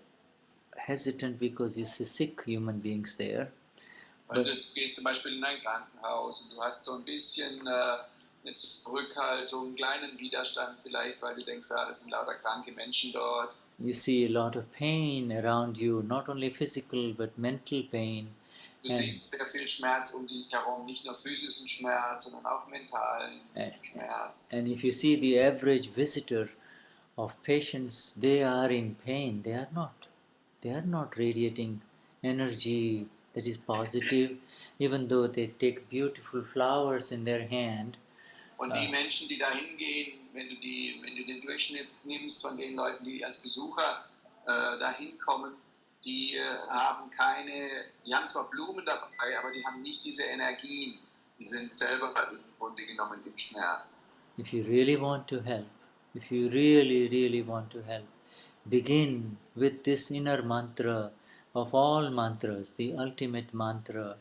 hesitant because you see sick human beings there. Und du gehst zum Beispiel in ein Krankenhaus und du hast so ein bisschen eine Zurückhaltung, einen kleinen Widerstand vielleicht, weil du denkst, das sind lauter kranke Menschen dort. You see a lot of pain around you, not only physical but mental pain. Du siehst sehr viel Schmerz um dich herum, nicht nur physischen Schmerz, sondern auch mentalen Schmerz. And if you see the average visitor of patients, they are in pain. They are not. They are not radiating energy that is positive, even though they take beautiful flowers in their hand. Und die Menschen, die da hingehen, wenn du den Durchschnitt nimmst von den Leuten, die als Besucher da hinkommen, die haben zwar Blumen dabei, aber die haben nicht diese Energien. Die sind selber im Grunde genommen im Schmerz. If you really want to help, if you really, really want to help, begin with this inner mantra of all mantras, the ultimate mantra.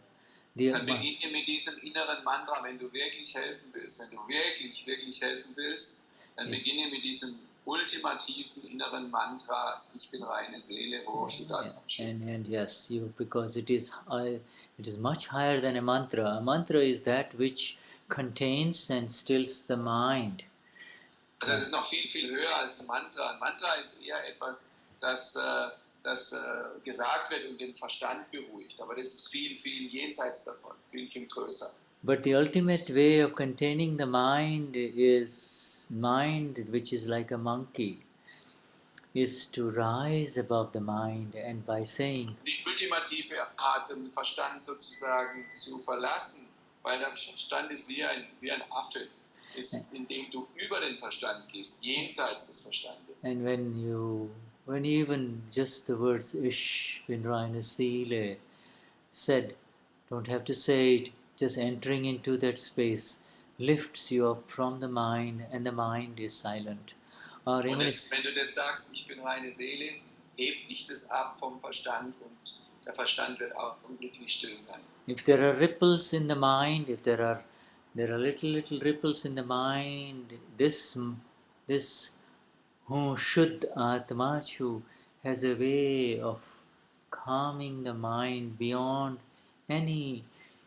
Dann beginne mit diesem inneren Mantra, wenn du wirklich helfen willst. Wenn du wirklich, wirklich helfen willst, dann beginne mit diesem ultimativen inneren Mantra, ich bin reine Seele, and yes, because it is much higher than a mantra. A mantra is that which contains and stills the mind. Also es ist noch viel, viel höher als ein Mantra. Ein Mantra ist eher etwas, das gesagt wird und den Verstand beruhigt. Aber das ist viel, viel jenseits davon, viel, viel größer. But the ultimate way of containing the mind is mind, which is like a monkey, is to rise above the mind, and by saying, die ultimative Art, den Verstand sozusagen zu verlassen, weil der Verstand ist wie ein Affe, ist, indem du über den Verstand gehst, jenseits des Verstandes. And when even just the words Ish Vinrayana Sile said, don't have to say it, just entering into that space lifts you up from the mind, and the mind is silent. Or und wenn du das sagst, ich bin reine Seele, hebt dich das ab vom Verstand und der Verstand wird augenblicklich still sein. If there are ripples in the mind, if there are little ripples in the mind, this Shuddh Atmachu has a way of calming the mind beyond any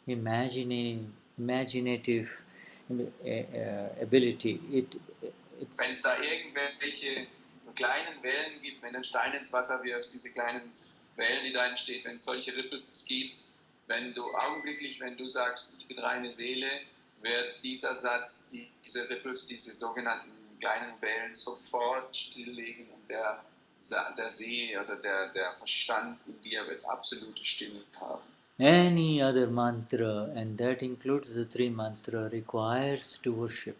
imaginative ability. Wenn es da irgendwelche kleinen Wellen gibt, wenn du einen Stein ins Wasser wirfst, diese kleinen Wellen, die da entstehen, wenn es solche Ripples gibt, wenn du sagst, ich bin reine Seele, wird dieser Satz, diese Ripples, diese sogenannten kleinen Wellen sofort stilllegen und der See oder der Verstand in dir wird absolute Stille haben. Any other mantra, and that includes the three mantra, requires to worship.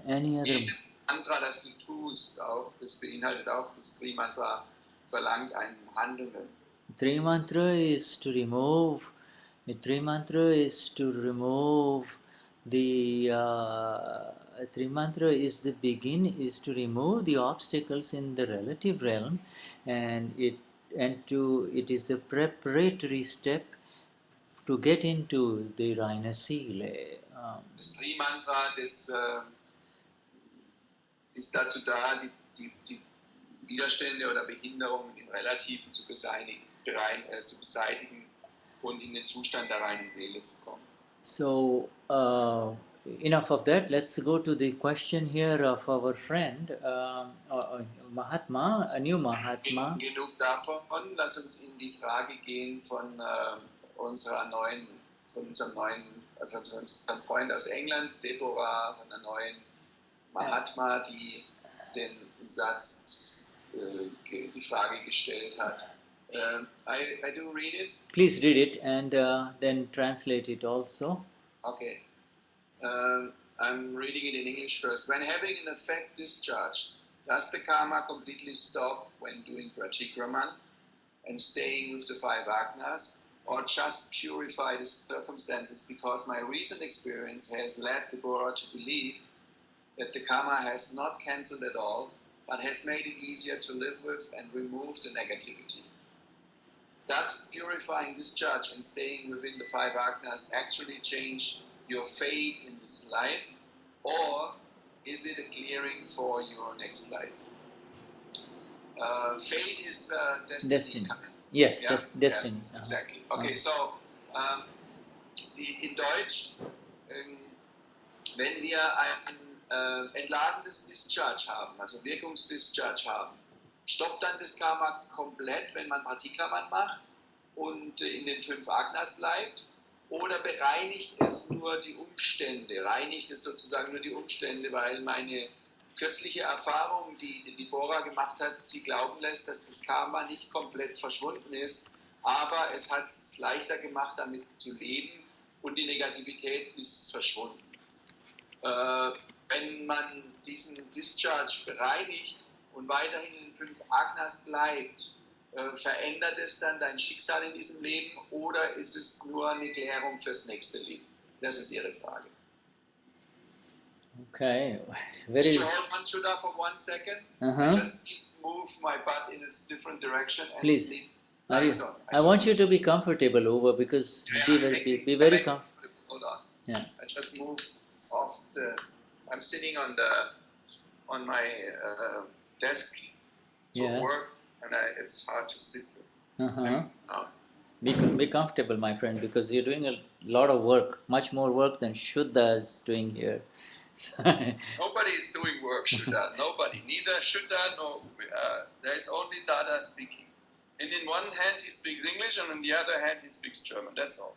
Jedes Mantra, das du tust, das beinhaltet auch das Tri-Mantra, verlangt ein Handeln. Tri-Mantra is to remove the Tri-Mantra is to remove the obstacles in the relative realm, and it is the preparatory step to get into the Raina Sile. Das Tri-Mantra, ist dazu da, die Widerstände oder Behinderungen im Relativen zu beseitigen und in den Zustand der reinen Seele zu kommen. So, enough of that. Let's go to the question here of our friend Mahatma, a new Mahatma. Genug davon, lass uns in die Frage gehen von unserem neuen, also unserem Freund aus England, Deborah, von einer neuen Mahatma, die den Satz, die Frage gestellt hat. I do read it. Please read it and then translate it also. Okay. I'm reading it in English first. When having an effect discharged, does the karma completely stop when doing prachikraman and staying with the five agnas, or just purify the circumstances? Because my recent experience has led the Bora to believe that the karma has not cancelled at all, but has made it easier to live with and remove the negativity. Does purifying discharge and staying within the five agnas actually change your fate in this life, or is it a clearing for your next life? Fate is destiny. Yes, yeah? destiny. Yes, exactly. Okay, so in Deutsch, wenn wir ein entladendes Discharge haben, also Wirkungsdischarge haben, stoppt dann das Karma komplett, wenn man Pratikraman macht? und in den 5 Agnas bleibt, oder bereinigt es nur die Umstände, reinigt es sozusagen nur die Umstände, weil meine kürzliche Erfahrung, die Deborah gemacht hat, sie glauben lässt, dass das Karma nicht komplett verschwunden ist, aber es hat es leichter gemacht, damit zu leben und die Negativität ist verschwunden. Wenn man diesen Discharge bereinigt und weiterhin in den 5 Agnas bleibt, verändert es dann dein Schicksal in diesem Leben oder ist es nur eine Klärung fürs nächste Leben? Das ist Ihre Frage. Okay, Could very. you hold on to that for 1 second? Uh-huh. I just need to move my butt in a different direction and Please. leave Are you, lights on. I want you to be comfortable over because be very comfortable. Hold on. Yeah. I just moved off the. I'm sitting on my desk to Yeah. work, and it's hard to sit here. Uh-huh. Now, Be comfortable, my friend, because you're doing a lot of work, much more work than Shuddha is doing here. nobody is doing work, Shuddha. Nobody. Neither Shuddha nor there is only Dada speaking. And in one hand he speaks English, and in the other hand he speaks German. That's all.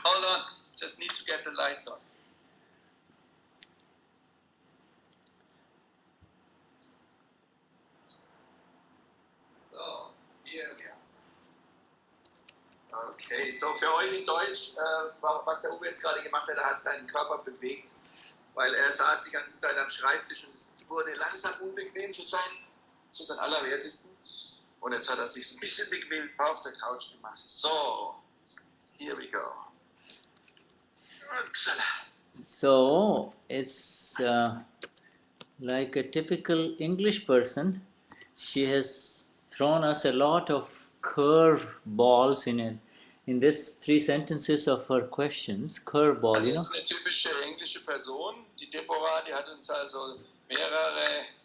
Hold on. Just need to get the lights on. So, here we are. Okay, so für euch in Deutsch, was der Uwe jetzt gerade gemacht hat, er hat seinen Körper bewegt, weil er saß die ganze Zeit am Schreibtisch und es wurde langsam unbequem für sein Allerwertesten. Und jetzt hat er sich ein bisschen bequem auf der Couch gemacht. So, here we go. So it's like a typical English person. She has thrown us a lot of curve balls in these 3 sentences of her questions. Curveball, Also you know. ist eine typische englische Person. Die Deborah, die hat uns also mehrere,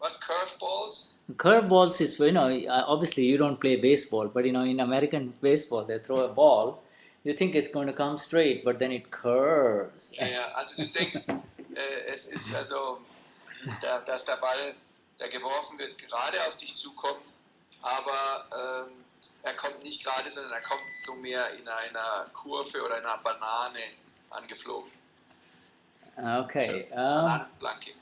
Curveballs? Curveballs is, you know, obviously you don't play baseball, but you know, in American baseball, they throw a ball. You think it's going to come straight, but then it curves. Ja, also du denkst, es ist also, dass der Ball, der geworfen wird, gerade auf dich zukommt, aber er kommt nicht gerade, sondern er kommt so mehr in einer Kurve oder einer Banane angeflogen. Okay. Bananenflanke.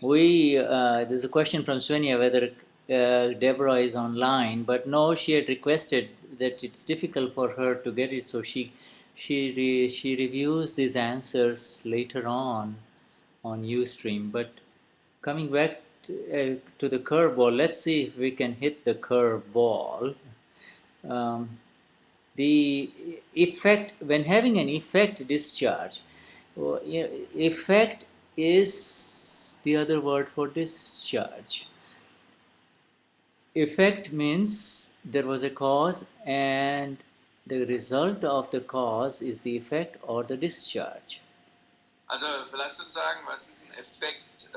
There's a question from Swenya whether Deborah is online, but no, she had requested that it's difficult for her to get it, so she reviews these answers later on Ustream. But coming back to the curveball, let's see if we can hit the curveball. The effect, when having an effect discharge, effect is the other word for discharge. Effect means there was a cause and the result of the cause is the effect or the discharge. Also lasst uns sagen, was ist ein Effekt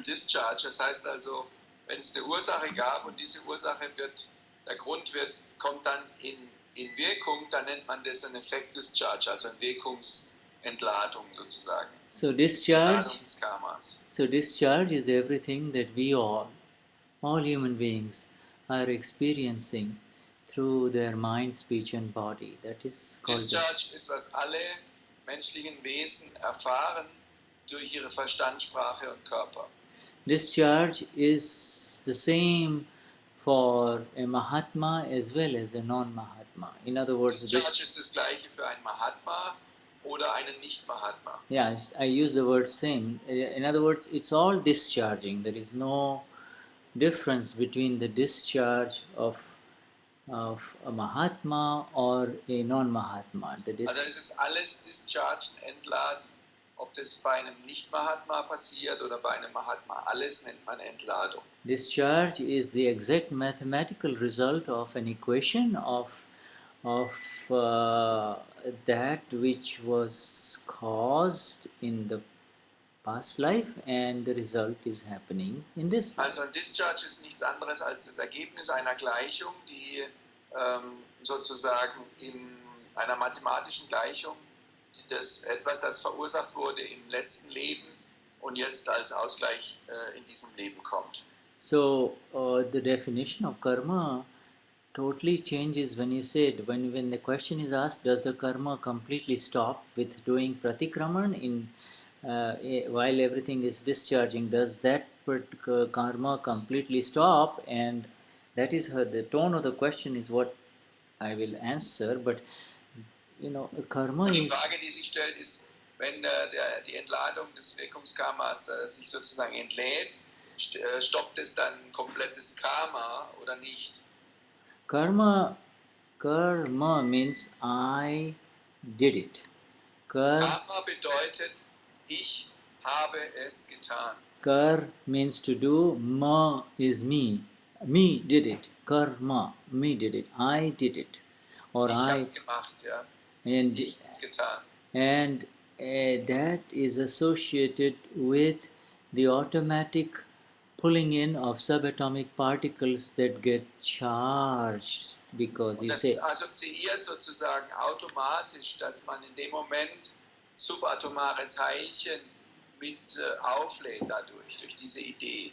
Discharge? Das heißt also, wenn es eine Ursache gab und diese Ursache der Grund kommt dann in Wirkung, dann nennt man das ein Effekt Discharge, also eine Wirkungsentladung sozusagen. So discharge, Entladung des Karmas. so discharge is everything that we all human beings are experiencing through their mind, speech and body. That is called Discharge ist, was alle menschlichen Wesen erfahren durch ihre Verstand, Sprache und Körper. Discharge is the same for a Mahatma as well as a non-Mahatma. In other words, Discharge ist das gleiche für einen Mahatma oder einen Nicht-Mahatma. Yeah, I use the word same. In other words, it's all discharging. There is no difference between the discharge of a Mahatma or a non-Mahatma. Also es ist alles Dischargen, Entladen. Ob das bei einem Nicht-Mahatma passiert oder bei einem Mahatma, alles nennt man Entladung. Discharge is the exact mathematical result of an equation of that which was caused in the past life and the result is happening in this life. Also ein Discharge ist nichts anderes als das Ergebnis einer Gleichung, die sozusagen in einer mathematischen Gleichung etwas, das verursacht wurde im letzten Leben und jetzt als Ausgleich in diesem Leben kommt. So the definition of karma totally changes when you said, when the question is asked, does the karma completely stop with doing pratikraman while everything is discharging? Does that karma completely stop? And that is the tone of the question is what I will answer. But karma Und die is. Frage, die sich stellt, ist, wenn die Entladung des Wirkungskarmas sich sozusagen entlädt, stoppt es dann komplettes Karma oder nicht? Karma means I did it. Karma bedeutet, ich habe es getan. Kar means to do, ma is me. Me did it. Karma, me did it. I did it. Or Ich I. habe gemacht, ja. And, Ich habe es getan. And that is associated with the automatic pulling in of subatomic particles that get charged because Und you das say. ist assoziiert sozusagen automatisch, dass man in dem Moment subatomare Teilchen mit auflädt dadurch, durch diese Idee.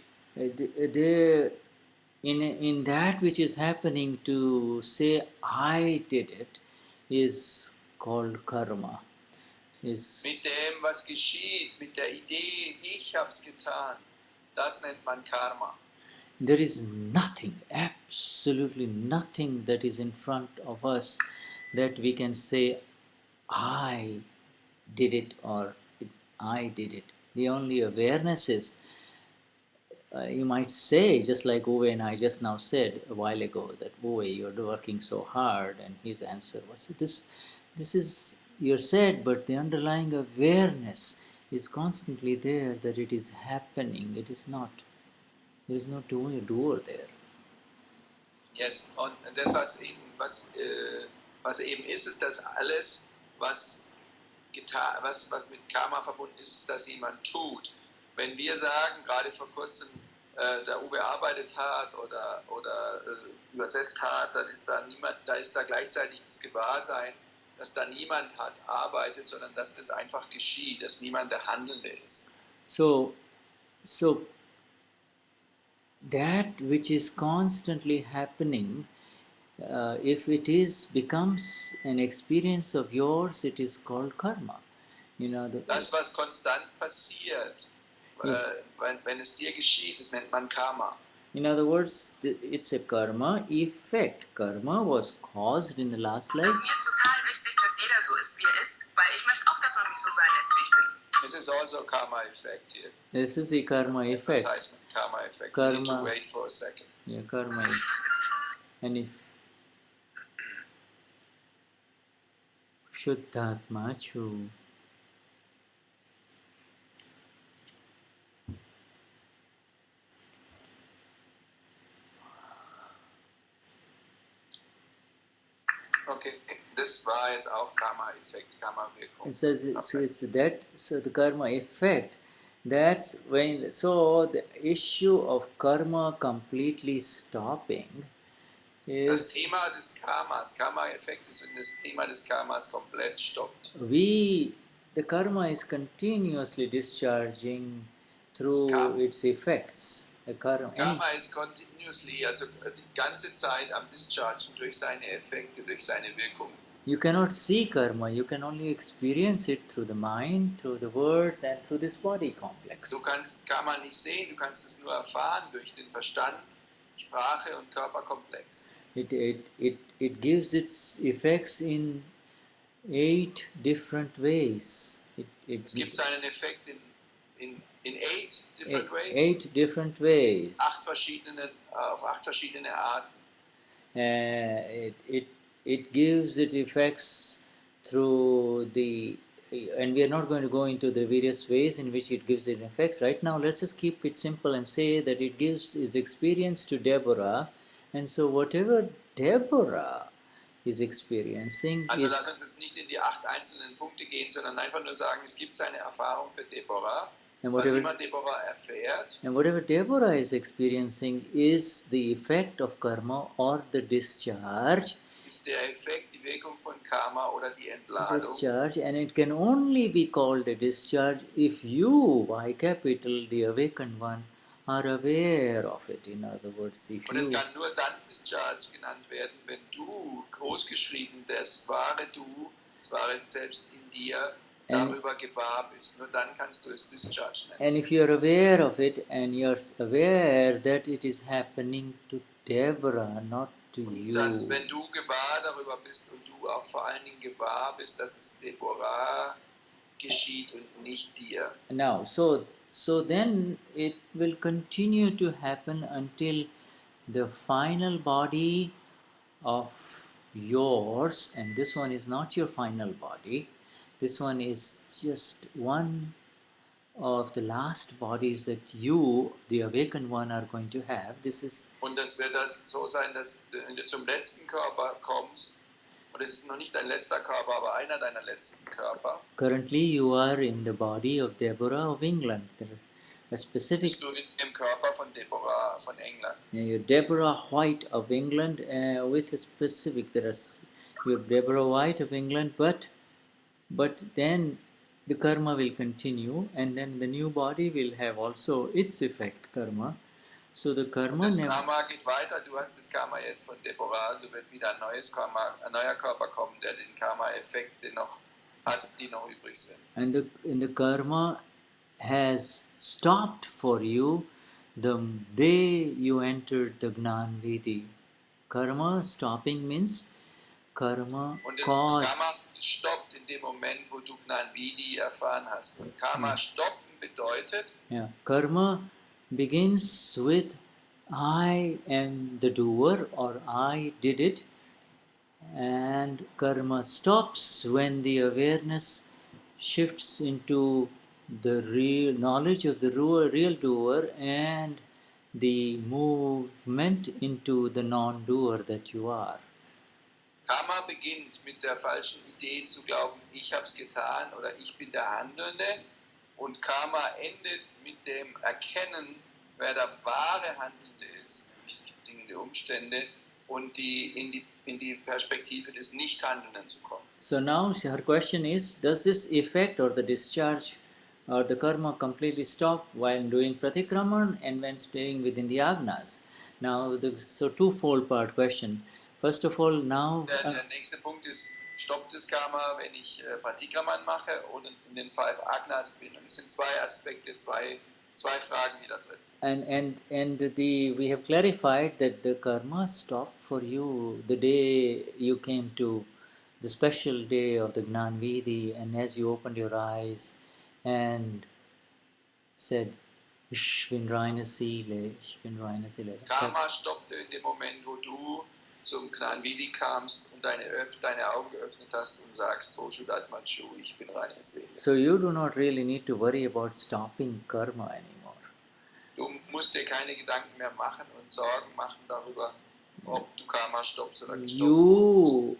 In that which is happening, to say I did it is called karma. Mit dem, was geschieht, mit der Idee, ich hab's getan, das nennt man Karma. There is nothing, absolutely nothing that is in front of us that we can say I did it or I did it. The only awareness is, you might say, just like Uwe and I just now said a while ago, that Uwe, you're working so hard, and his answer was, this is, you're said, but the underlying awareness is constantly there that it is happening. It is not. There is no doer there. Yes, und das, was eben ist dass alles, was mit Karma verbunden ist dass jemand tut. Wenn wir sagen, gerade vor kurzem, der Uwe arbeitet hat oder übersetzt hat, dann ist da ist da gleichzeitig das Gewahrsein, dass da niemand arbeitet, sondern dass das einfach geschieht, dass niemand der Handelnde ist. So that which is constantly happening, if it becomes an experience of yours, it is called karma. Das, was konstant passiert, wenn es dir geschieht, das nennt man Karma. In other words, it's a karma effect. Karma was caused in the last life. Also mir ist total wichtig, dass jeder so ist, wie er ist, weil ich möchte auch, dass man mich so sein lässt, wie ich bin. This is also karma effect here. This is a karma effect. Advertisement, karma effect. Karma. You need to wait for a second. Yeah, karma. And if Shuddhatma Chu. Okay, das war jetzt auch Karma-Effekt, Karma-Wirkung. It says so the karma effect. That's when, so the issue of karma completely stopping is. Das Thema des Karmas, Karma-Effekt ist, wenn das Thema des Karmas komplett stoppt. The karma is continuously discharging through its effects. Das Karma ist continuously, also die ganze Zeit am Dischargen durch seine Effekte, durch seine Wirkungen. You cannot see karma, you can only experience it through the mind, through the words and through this body complex. Du kannst Karma nicht sehen, du kannst es nur erfahren durch den Verstand, Sprache und Körperkomplex. It gives its effects in 8 different ways. Es gibt seinen Effekt in 8 different ways. 8 different ways. Auf 8 verschiedene Arten. It gives its effects through and we are not going to go into the various ways in which it gives its effects. Right now, let's just keep it simple and say that it gives its experience to Deborah, and so whatever Deborah is experiencing. Also lass uns jetzt nicht in die 8 einzelnen Punkte gehen, sondern einfach nur sagen, es gibt seine Erfahrung für Deborah. Was immer Deborah erfährt. And whatever Deborah is experiencing is the effect of karma or the discharge. Ist der Effekt, die Wirkung von Karma oder die Entladung. Discharge, and it can only be called a discharge if you, Y capital, the awakened one, are aware of it. In other words, if Und es you kann nur dann Discharge genannt werden, wenn du, großgeschrieben, das wahre Selbst in dir, And- darüber gewahr bist. Nur dann kannst du es Discharge nennen. and if you are aware of it and you're aware that it is happening to Deborah, not to Und dass, you. wenn du gewahr darüber bist und du auch vor allen Dingen gewahr bist, dass es Deborah geschieht und nicht dir. Now, so then it will continue to happen until the final body of yours, and this one is not your final body, this one is just one of the last bodies that you, the awakened one, are going to have. This is Und es wird das so sein, dass wenn du zum letzten Körper kommst, und es ist noch nicht dein letzter Körper, aber einer deiner letzten Körper, currently you are in the body of Deborah of England. There is a specific bist du in dem Körper von Deborah von England. Deborah White of England with a specific. There is your Deborah White of England, but then the karma will continue, and then the new body will have also its effect karma. So the Und karma das never. Karma geht weiter, du hast das Karma jetzt von Deborah, und du wird wieder ein neues Karma, ein neuer Körper kommen, der den Karma-Effekte noch hat, die noch übrig sind. And the karma has stopped for you the day you entered the Gnan Vidi. Karma stopping means karma Und das cause. Karma stoppt in dem Moment, wo du Gnanvidi erfahren hast. Und Karma stoppen bedeutet, Yeah, karma begins with I am the doer or I did it, and karma stops when the awareness shifts into the real knowledge of the real doer and the movement into the non-doer that you are. Karma beginnt mit der falschen Idee zu glauben, ich habe es getan oder ich bin der Handelnde. Und Karma endet mit dem Erkennen, wer der wahre Handelnde ist, nämlich die bedingende Umstände, und in die Perspektive des Nichthandelnden zu kommen. So now her question is, does this effect or the discharge or the karma completely stop while doing pratikraman and when staying within the agnas? Now, so twofold part question. First of all, now Der nächste Punkt ist, stoppt das Karma, wenn ich Pratikraman mache oder in den 5 Agnas bin? Und es sind 2 Aspekte, zwei Fragen wieder drin. and we have clarified that the karma stopped for you the day you came to the special day of the Gnan Vidi, and as you opened your eyes and said, Ich bin reine Seele, ich bin reine Seele. Karma stoppte in dem Moment, wo du zum Gnanvidi kamst und deine Augen geöffnet hast und sagst, Hoshudat Machu, ich bin reine Seele. So you do not really need to worry about stopping karma anymore. Du musst dir keine Gedanken mehr machen und Sorgen machen darüber, ob du Karma stoppst oder gestoppt. You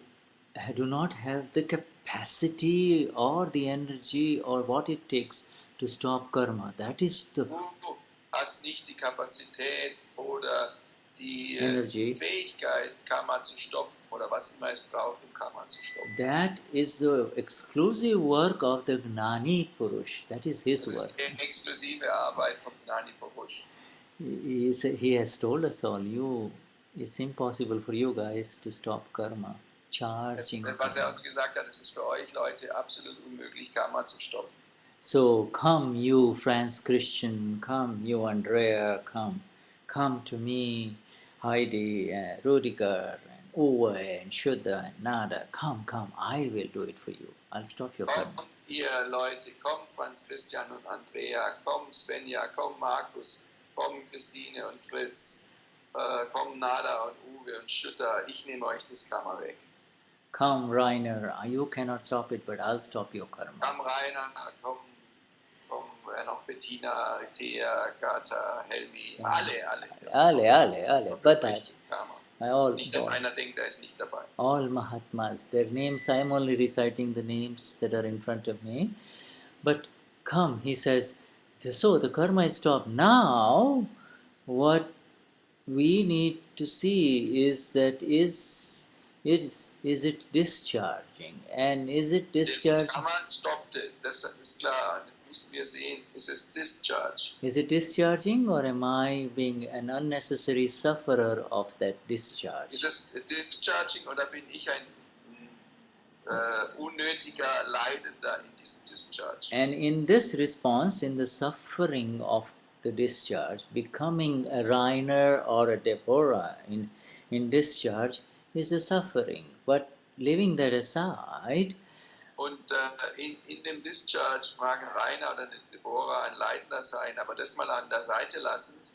do not have the capacity or the energy or what it takes to stop karma. That is the Du hast nicht die Kapazität oder die Energy. Fähigkeit, Karma zu stoppen oder was immer es braucht, um Karma zu stoppen. that is the exclusive work of the Gnani Purush. That is his Das work. ist die exklusive Arbeit vom Gnani Purush. He has told us all, it's impossible for you guys to stop karma. Charging. Was uns gesagt hat, es ist für euch Leute absolut unmöglich, Karma zu stoppen. So come, you France Christian, come, you Andrea, come to me, Heidi, Rudiger, and Uwe, and Shuddha, and Nada. Come, I will do it for you. I'll stop your karma. Kommt ihr Leute, kommt Franz Christian und Andrea, kommt Svenja, kommt Markus, kommt Christine und Fritz, kommt Nada und Uwe und Schütter, ich nehme euch das Karma weg. Come, Rainer, you cannot stop it, but I'll stop your karma. Komm Rainer, komm noch Bettina, Thea, Gata, Helmi, alle. But Euch das Karma. all, Nicht, dass einer denkt, er ist nicht dabei. all Mahatmas, their names, I am only reciting the names that are in front of me. But come, he says, so the karma is stopped. Now, what we need to see is that is it discharging? And is it Das discharging? Karma stoppte, das ist klar. Jetzt müssen wir sehen, ist es Discharge? Is it discharging, or am I being an unnecessary sufferer of that discharge? Ist es Discharging oder bin ich ein unnötiger Leidender in diesem Discharge? And in this response, in the suffering of the discharge, becoming a Rainer or a Deborah in discharge is a suffering. But leaving that aside, Und in dem Discharge mag ein Rainer oder eine Deborah ein Leidender sein, aber das mal an der Seite lassend,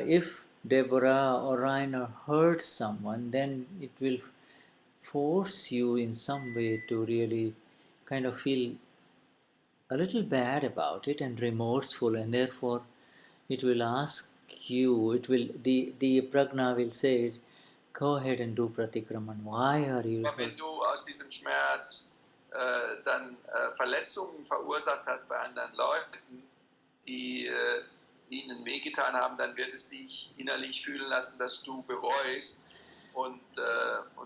if Deborah or Rainer hurt someone, then it will force you in some way to really kind of feel a little bad about it and remorseful, and therefore it will ask you, it will, the prajna will say, go ahead and do pratikraman. Why are you aber wenn du aus diesem Schmerz dann Verletzungen verursacht hast bei anderen Leuten, die ihnen wehgetan haben, dann wird es dich innerlich fühlen lassen, dass du bereust und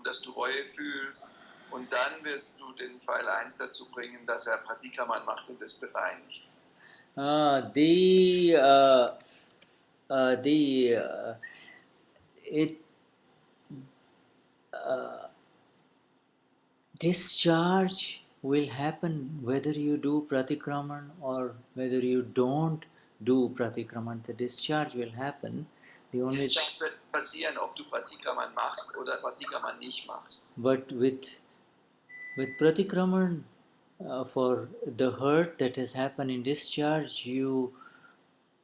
dass du Reue fühlst. Und dann wirst du den Pfeil 1 dazu bringen, dass er Pratikraman macht und es bereinigt. It discharge will happen whether you do pratikraman or whether you don't do pratikraman. The discharge will happen. The only Discharge wird passieren, ob du Pratikraman machst oder Pratikraman nicht machst. but with pratikraman, for the hurt that has happened in discharge, it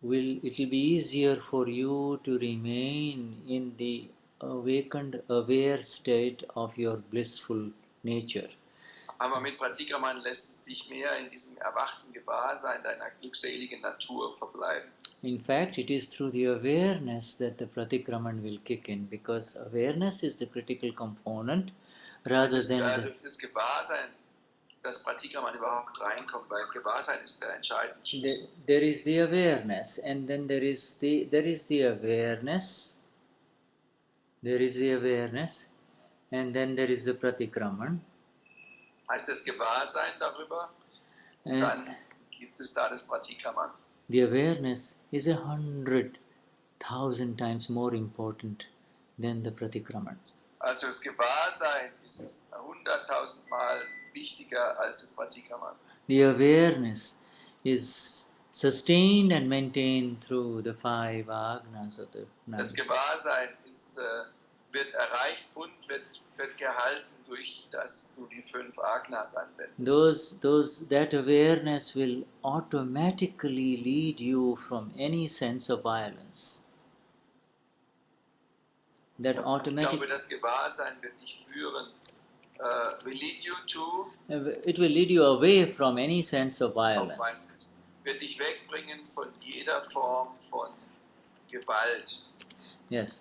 will be easier for you to remain in the awakened, aware state of your blissful nature. Aber mit Pratikraman lässt es dich mehr in diesem erwachten Gewahrsein deiner glückseligen Natur verbleiben. In fact, it is through the awareness that the pratikraman will kick in, because awareness is the critical component rather Es ist than durch das Gewahrsein, dass Pratikraman überhaupt reinkommt, weil Gewahrsein ist der entscheidende Schlüssel. there is the awareness, and then there is the awareness, and then there is the pratikraman. Heißt das Gewahrsein darüber, And dann gibt es da das Pratikraman. the awareness is 100,000 times more important than the pratikraman. Also das Gewahrsein ist 100.000 Mal wichtiger als das Pratikraman. The awareness is sustained and maintained through the 5 agnas of the Das nine. Gewahrsein ist, wird erreicht und wird gehalten durch dass du die 5 Agnas anwendest. That awareness will automatically lead you from any sense of violence. That Ich automatic, glaube, das Gewahrsein wird dich führen. Will lead you to it will lead you away from any sense of auf violence. Violence. Wird dich wegbringen von jeder Form von Gewalt. Yes,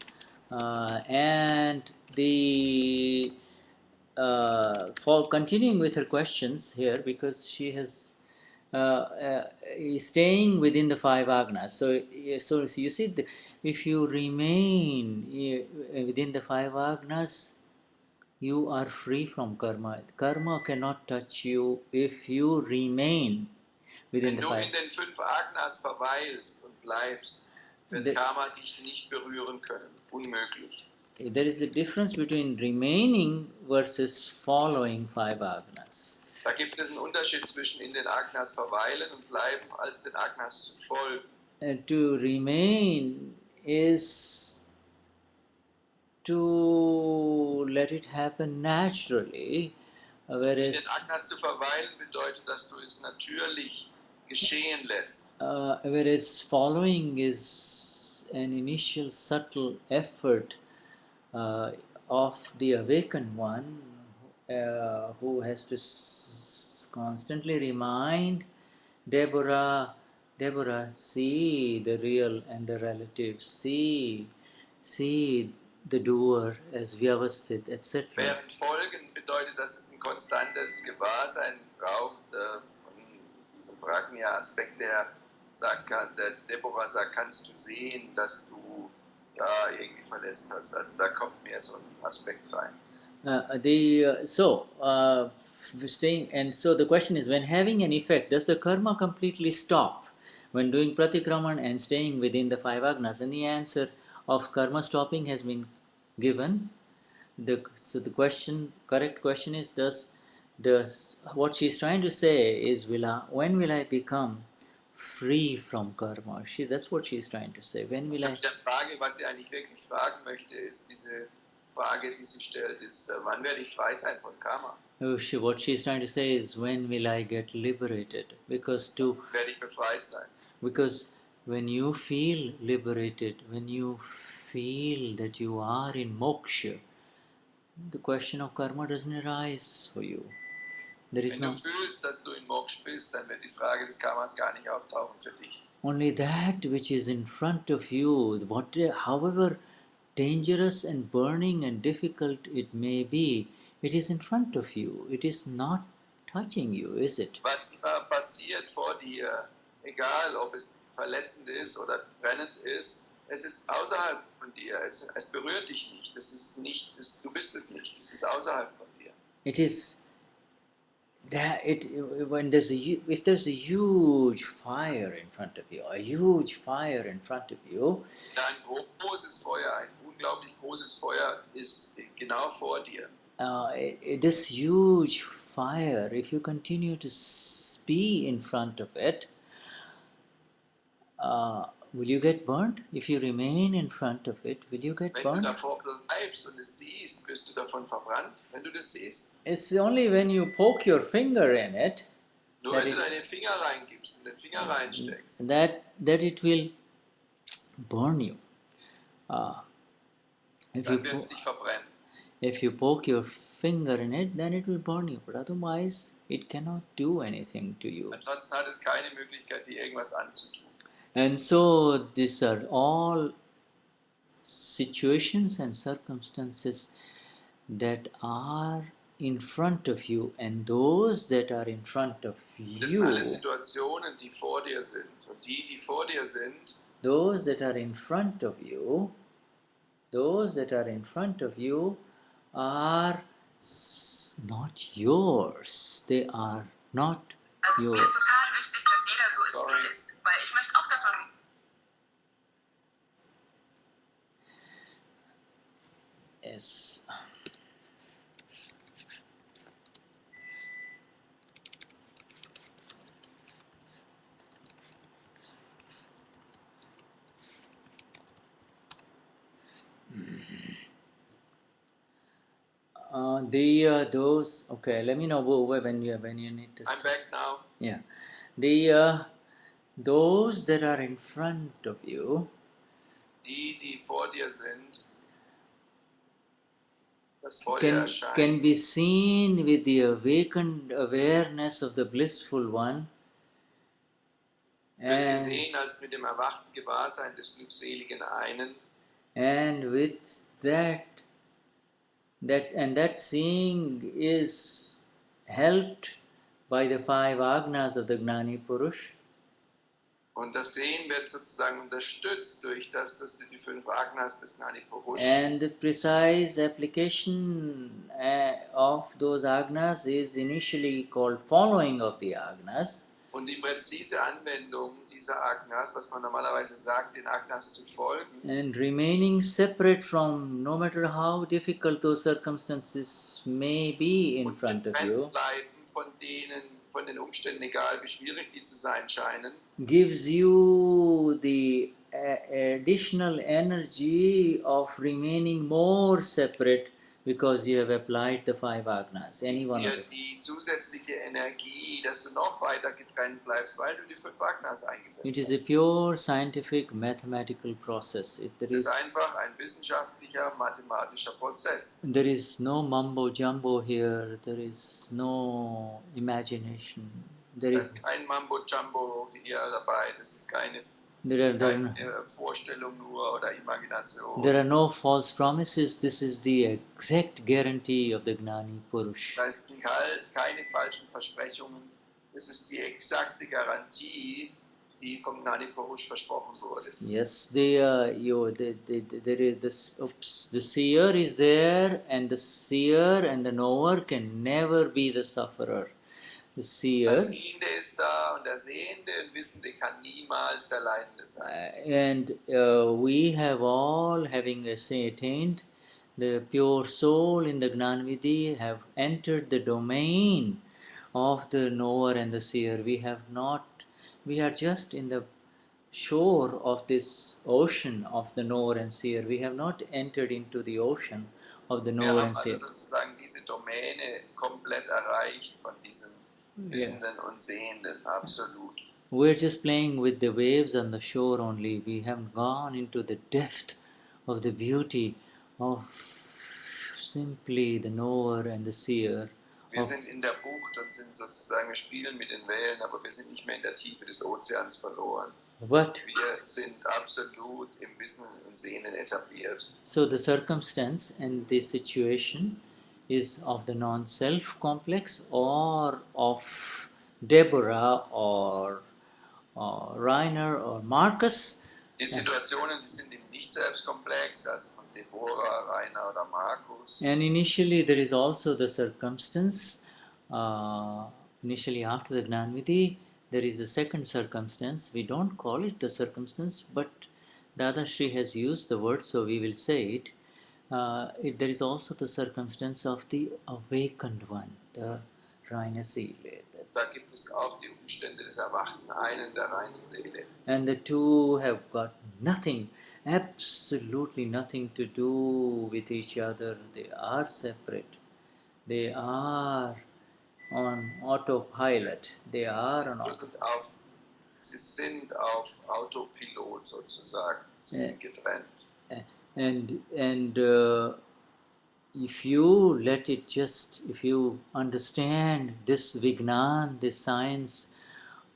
and for continuing with her questions here, because she has is staying within the 5 agnas. So you see, if you remain within the 5 agnas, you are free from karma. Karma cannot touch you if you remain within Wenn the du 5. in den 5 Agnas verweilst und bleibst, wird Karma dich nicht berühren können. Unmöglich. There is a difference between remaining versus following 5 agnas. Da gibt es einen Unterschied zwischen in den Agnas verweilen und bleiben, als den Agnas zu folgen. To remain is to let it happen naturally, In whereas den Agnas zu verweilen bedeutet, dass du es natürlich geschehen lässt. following is an initial subtle effort of the awakened one, who has to constantly remind Deborah, see the real and the relative, see the doer as Vyavasthit, etc. Während Folgen bedeutet, dass es ein konstantes Gewahrsein braucht von diesem Prajna-Aspekt, der Deborah sagt, kannst du sehen, dass du da irgendwie verletzt hast. Also da kommt mehr so ein Aspekt rein. Staying, and so the question is, when having an effect, does the karma completely stop when doing pratikraman and staying within the five agnas? And the answer of karma stopping has been given. So the correct question is, does what she's trying to say is, when will I become free from karma? That's what she's trying to say. When will I? Die Frage, was sie eigentlich wirklich fragen möchte, ist diese Frage, die sie stellt, ist, wann werde ich frei sein von Karma? What she's trying to say is, when will I get liberated? Werde ich befreit sein? Because when you feel liberated, when you feel that you are in moksha, the question of karma doesn't arise for you. Wenn du fühlst, dass du in Moksha bist, dann wird die Frage des Karmas gar nicht auftauchen für dich. Only that which is in front of you, however dangerous and burning and difficult it may be, it is in front of you. It is not touching you, is it? Was immer passiert vor dir, egal ob es verletzend ist oder brennend ist, es ist außerhalb von dir. Es berührt dich nicht. Du bist es nicht. Es ist außerhalb von dir. It is that if there's a huge fire in front of you, Da ein großes Feuer, ein unglaublich großes Feuer ist genau vor dir. This huge fire, if you continue to be in front of it, will you get burnt? If you remain in front of it, will you get Wenn burnt? du davor bleibst und es siehst, wirst du davon verbrannt, wenn du das siehst. It's only when you poke your finger in it Nur wenn du deinen Finger reingibst und den Finger reinsteckst, that it will burn you. dann wird es dich verbrennen. If you poke your finger in it, then it will burn you. But otherwise, it cannot do anything to you. Ansonsten hat es keine Möglichkeit, dir irgendwas anzutun. And so these are all situations and circumstances that are in front of you, and those that are in front of Das sind alle you, Situationen, die vor dir sind. Und die vor dir sind, those that are in front of you, are not yours. They are not Also mir yours. ist total wichtig, dass jeder so ist, wie er ist. Weil ich möchte auch, dass man mich Yes. Those, okay, let me know when you need to. I'm back now. Yeah, those that are in front of you, Die vor dir sind, das vor dir erscheint, can be seen with the awakened awareness of the blissful one, wird gesehen als mit dem erwachten Gewahrsein des glückseligen einen. and with that seeing is helped by the five agnas of the Gnani Purush. Und das Sehen wird sozusagen unterstützt durch das, dass du die 5 Agnas des Gnani Purush. And the precise application of those agnas is initially called following of the agnas. Und die präzise Anwendung dieser Agnas, was man normalerweise sagt, den Agnas zu folgen. And remaining separate from, no matter how difficult those circumstances may be in front of you, Bleiben von den Umständen, egal wie schwierig die zu sein scheinen, gives you the additional energy of remaining more separate because you have applied the five agnas. Any one of dir them. die zusätzliche Energie, dass du noch weiter getrennt bleibst, weil du die 5 Agnas eingesetzt It is a hast. pure scientific mathematical process. Es ist einfach ein wissenschaftlicher, mathematischer Prozess. There is no mumbo jumbo here. There is no imagination. Da ist kein Mambo-Jumbo hier dabei, das ist keine Vorstellung nur oder Imagination. There are no false promises. This is the exact guarantee of the Gnani Purush. Da ist keine falschen Versprechungen. Das ist die exakte Garantie, die vom Gnani Purush versprochen wurde. Yes, there is this. Oops, the seer is there, and the seer and the knower can never be the sufferer. The seer, Der Sehende ist da und der Sehende und Wissende kann niemals der Leidende sein. and we have all, having attained the pure soul in the Gnanvidhi, have entered the domain of the knower and the seer. We are just in the shore of this ocean of the knower and seer. We have not entered into the ocean of the Wir knower haben and also seer. sozusagen diese Domäne komplett erreicht von diesem Yeah. Wissenden und Sehenden, absolut. We're just playing with the waves on the shore only. We haven't gone into the depth of the beauty of simply the knower and the seer. Wir sind in der Bucht und sind sozusagen, wir spielen mit den Wellen, aber wir sind nicht mehr in der Tiefe des Ozeans verloren. But Wir sind absolut im Wissen und Sehnen etabliert. so the circumstance and the situation is of the non-self complex or of Deborah or Rainer or Marcus. Die Situationen, die sind im Nicht-Selbst-Komplex, also von Deborah, Rainer oder Markus. And initially there is also the circumstance, initially after the Gnanvidhi, there is the second circumstance. We don't call it the circumstance, but Dadashri has used the word, so we will say it. There is also the circumstance of the awakened one, the reine Seele. Da gibt es auch die Umstände des erwachten Einen, der reinen Seele. And the two have got nothing, absolutely nothing to do with each other. They are separate. They are on autopilot. They are on Sie sind auf Autopilot sozusagen. Sie sind getrennt. and if you let it just, if you understand this Vignan, this science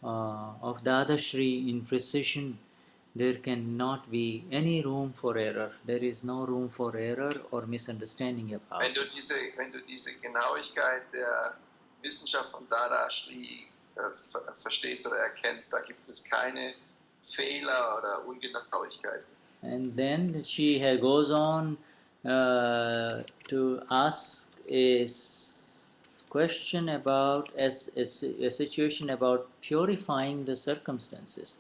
of Dadashri in precision, there cannot be any room for error. There is no room for error or misunderstanding about Wenn du diese Genauigkeit der Wissenschaft von Dadashri verstehst oder erkennst, da gibt es keine Fehler oder Ungenauigkeiten. And then she goes on to ask a question about a situation about purifying the circumstances.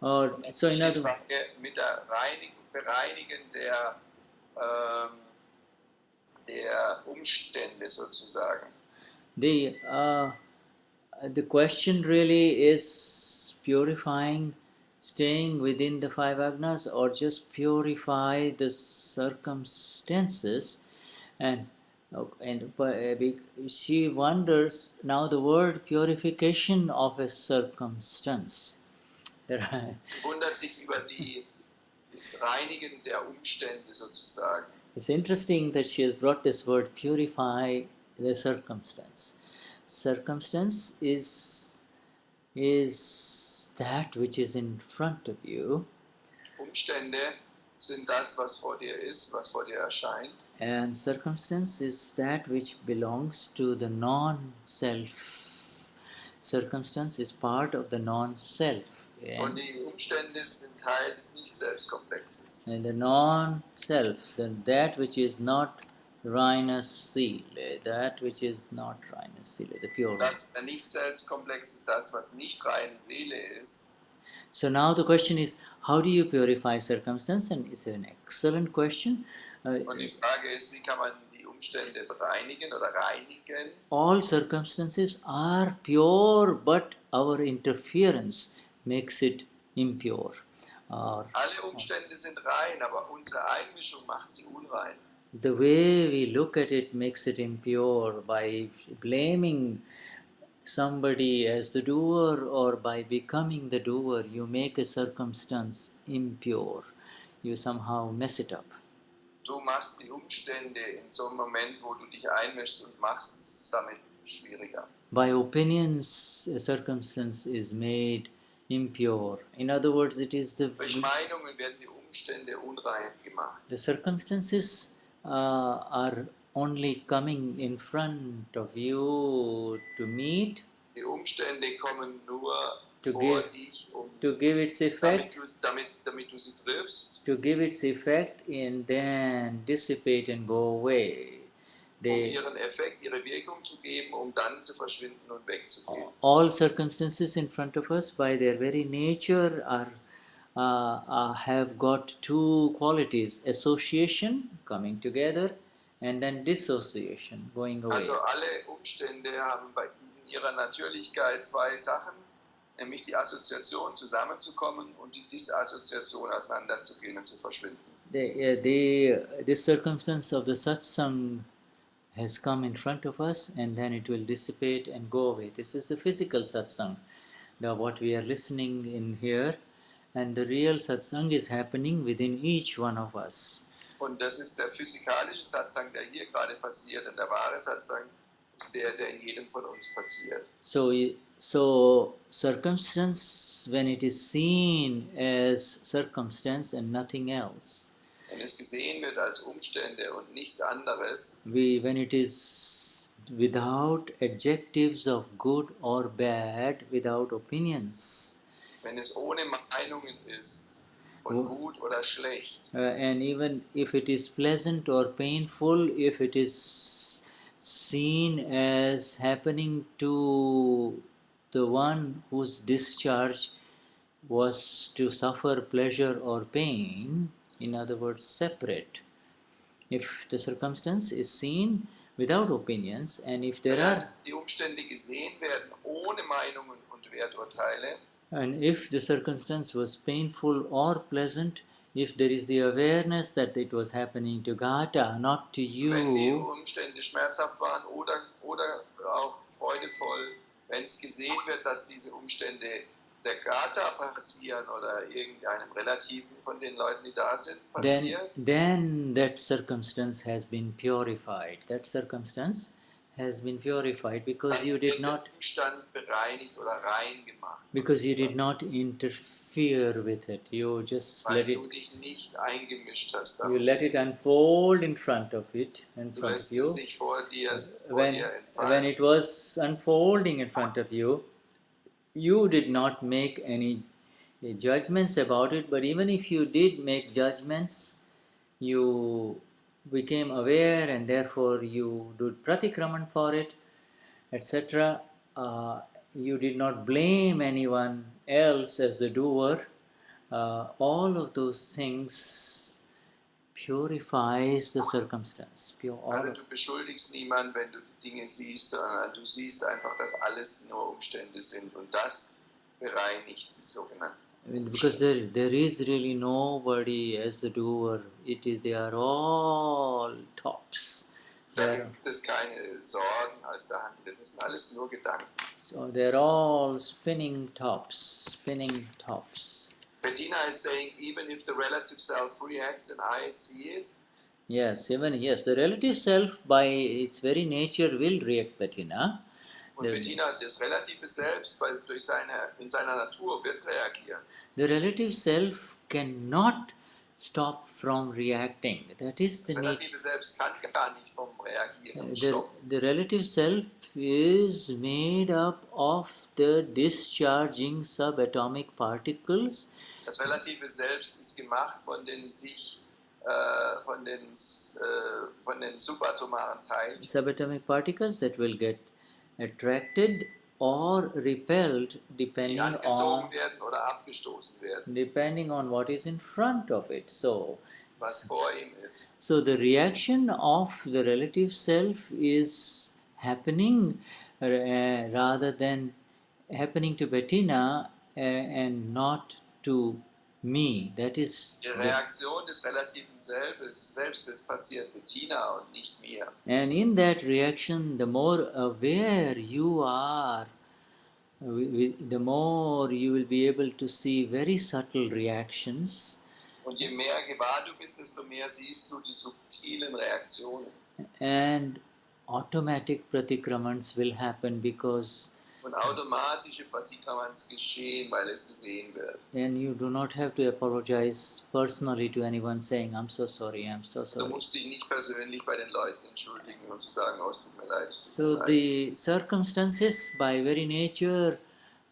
Or so in other words, mit der Bereinigen der Umstände sozusagen. The question really is purifying, staying within the five agnas, or just purify the circumstances. And she wonders now the word purification of a circumstance. Wundert sich über das Reinigen der Umstände sozusagen. It's interesting that she has brought this word purify the circumstance. Circumstance is that which is in front of you. Umstände sind das, was vor dir ist, was vor dir erscheint. And circumstance is that which belongs to the non-self. Circumstance is part of the non-self. Und die Umstände sind Teil des Nicht-Selbst-Komplexes. And the non-self, that which is not reine Seele, that which is not reine Seele, the pure. Der Nicht-Selbst-Komplex ist das, was nicht reine Seele ist. So now the question is, how do you purify circumstance? And it's an excellent question. Und die Frage ist, wie kann man die Umstände bereinigen oder reinigen? All circumstances are pure, but our interference makes it impure. Alle Umstände sind rein, aber unsere Einmischung macht sie unrein. The way we look at it makes it impure by blaming somebody as the doer or by becoming the doer. You make a circumstance impure. You somehow mess it up. Du machst die Umstände in so einem Moment, wo du dich einmischst und machst es damit schwieriger. By opinions, a circumstance is made impure. In other words, it is Durch Meinungen werden die Umstände unrein gemacht. The circumstances are only coming in front of you to meet. Die Umstände kommen nur to vor give dich, to give its effect, damit du sie triffst, to give its effect and then dissipate and go away. ihren Effekt, ihre Wirkung zu geben, dann zu verschwinden und wegzugehen. All circumstances in front of us, by their very nature, have got two qualities: association, coming together, and then dissociation, going away. Also alle Umstände haben in ihrer Natürlichkeit zwei Sachen, nämlich die Assoziation, zusammenzukommen, und die Disassoziation, auseinanderzugehen und zu verschwinden. This circumstance of the satsang has come in front of us, and then it will dissipate and go away. This is the physical satsang, what we are listening in here, and the real satsang is happening within each one of us. Und das ist der physikalische Satsang, der hier gerade passiert, und der wahre Satsang ist der in jedem von uns passiert. So circumstance, when it is seen as circumstance and nothing else, Wenn es gesehen wird als Umstände und nichts anderes, when it is without adjectives of good or bad, without opinions, wenn es ohne Meinungen ist, von gut oder schlecht, and even if it is pleasant or painful, if it is seen as happening to the one whose discharge was to suffer pleasure or pain, in other words, separate. If the circumstance is seen without opinions, and if there are, die Umstände gesehen werden ohne Meinungen und Werturteile, and if the circumstance was painful or pleasant, if there is the awareness that it was happening to Gata, not to wenn die you, Umstände schmerzhaft waren oder auch freudevoll, wenn es gesehen wird, dass diese Umstände der Gata passieren oder irgendeinem Relativen von den Leuten, die da sind, passieren, then that circumstance has been purified. That circumstance has been purified because you did not, Umstand bereinigt oder rein gemacht, because you did not interfere with it. You just weil let du it, dich nicht eingemischt hast. you let it unfold in front of it, in Du front of lässt you. es sich vor dir When entfalten. it was unfolding in front of you, you did not make any judgments about it, but even if you did make judgments, you became aware and therefore you did pratikraman for it, etc. You did not blame anyone else as the doer. All of those things purifies the circumstance. Also du beschuldigst niemanden, wenn du die Dinge siehst, sondern du siehst einfach, dass alles nur Umstände sind, und das bereinigt die sogenannten. Because there is really nobody as the doer. They are all tops. Da gibt es keine Sorgen als der Handelnde, das sind alles nur Gedanken. So they're all spinning tops. Bettina is saying, even if the relative self reacts and I see it, Yes, the relative self by its very nature will react, Bettina. und Bettina, das relative Selbst in seiner Natur wird reagieren. The relative self cannot stop from reacting. That is the Das nature. relative Selbst kann gar nicht vom Reagieren stoppen. The relative self is made up of the discharging subatomic particles. Das relative Selbst ist gemacht von den von den subatomaren Teilen. Subatomic particles that will get attracted or repelled Die angezogen werden oder abgestoßen werden, depending on what is in front of it. So, was vor ihm ist. so the reaction of the relative self is happening rather than happening to Bettina and not to me. That is Die Reaktion des relativen Selbstes passiert Bettina und nicht mir. And in that reaction, the more aware you are, the more you will be able to see very subtle reactions. Und je mehr gewahr du bist, desto mehr siehst du die subtilen Reaktionen. And automatic pratikramans will happen because Und automatische Pratikramans geschehen, weil es gesehen wird. and you do not have to apologize personally to anyone saying, I'm so sorry. Du musst dich nicht persönlich bei den Leuten entschuldigen und zu sagen, oh, es tut mir leid. So the circumstances by very nature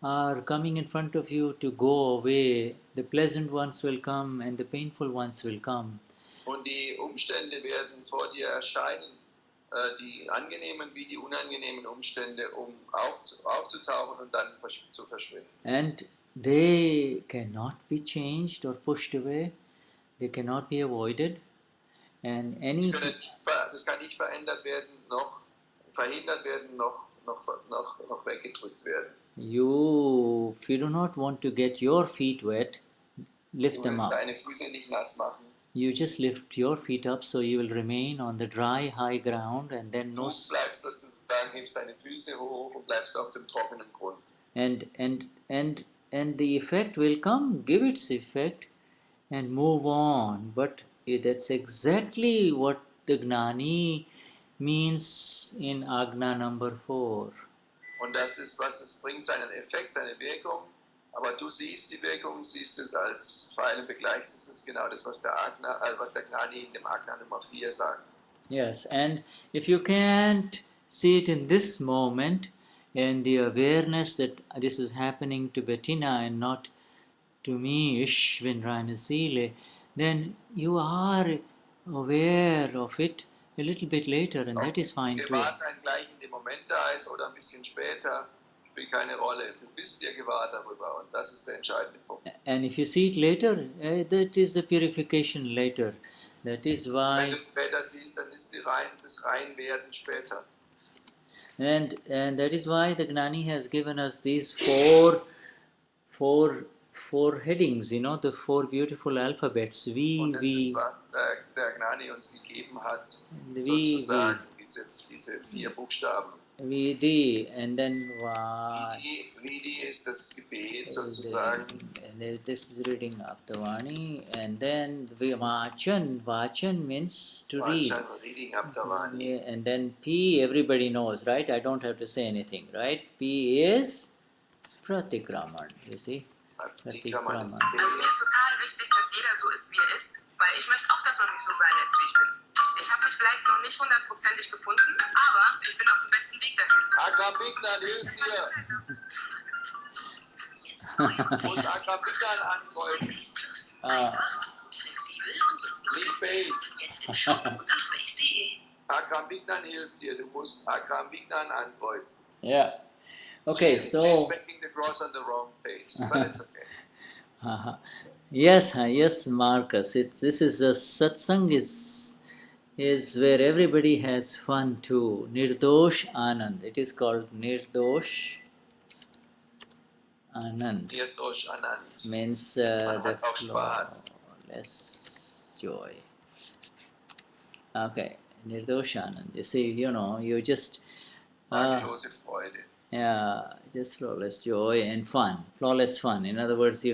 are coming in front of you to go away. The pleasant ones will come and the painful ones will come. Und die Umstände werden vor dir erscheinen, die angenehmen wie die unangenehmen Umstände, um aufzutauchen und dann zu verschwinden. And they cannot be changed or pushed away. They cannot be avoided. And any Das kann nicht verändert werden, noch verhindert werden, noch weggedrückt werden. you, if you do not want to get your feet wet, lift them up. Deine Füße nicht nass machen. You just lift your feet up so you will remain on the dry, high ground, and then no. Du bleibst sozusagen, hebst deine Füße hoch und bleibst auf dem trockenen Grund. And the effect will come, give its effect, and move on. But that's exactly what the Gnani means in Agna number 4. Und das ist, was es bringt, seinen Effekt, seine Wirkung. Aber du siehst die Wirkung, siehst es als Pfeil und begleichst es genau das, was der Gnani in dem Agna Nummer 4 sagt. Yes, and if you can't see it in this moment, and the awareness that this is happening to Bettina and not to me, Ishvin Ranasile, then you are aware of it a little bit later, and that is fine too. Gewahrsein gleich in dem Moment da ist oder ein bisschen später, spielt keine Rolle. Du bist dir gewahr darüber und das ist der entscheidende Punkt. And if you see it later, that is the purification later. That is why. Wenn du später siehst, dann ist das Reinwerden später. And that is why the Gnani has given us these four headings, you know, the 4 beautiful alphabets. Und das ist, was der Gnani uns gegeben hat, sozusagen, diese 4 Buchstaben. Vidi, and then Vidi ist das Gebet sozusagen. And this is reading up the Vani, and then Vachan means to read. Reading up the Vani. And then P, everybody knows, right? I don't have to say anything, right? P is Pratikraman, you see? Pratikraman. Also mir ist total wichtig, dass jeder so ist, wie er ist, weil ich möchte auch, dass man mich so sein lässt, wie ich bin. Ich habe mich vielleicht noch nicht 100%ig gefunden, aber ich bin auf dem besten Weg dahin. Akram Vignan, hilf dir! Du musst Akram Vignan ankreuzen. Akram Vignan hilft dir, du musst Akram Vignan ankreuzen. Yeah. Okay, so. She's making the cross on the wrong page, but it's okay. Yes, Marcus. This is a satsang is where everybody has fun too. Nirdosh Anand. It is called Nirdosh Anand. Nirdosh Anand. Means the less joy. Okay, Nirdosh Anand. You see, you know, you just. Makellose Freude. Yeah, just flawless joy and fun. Flawless fun. In other words,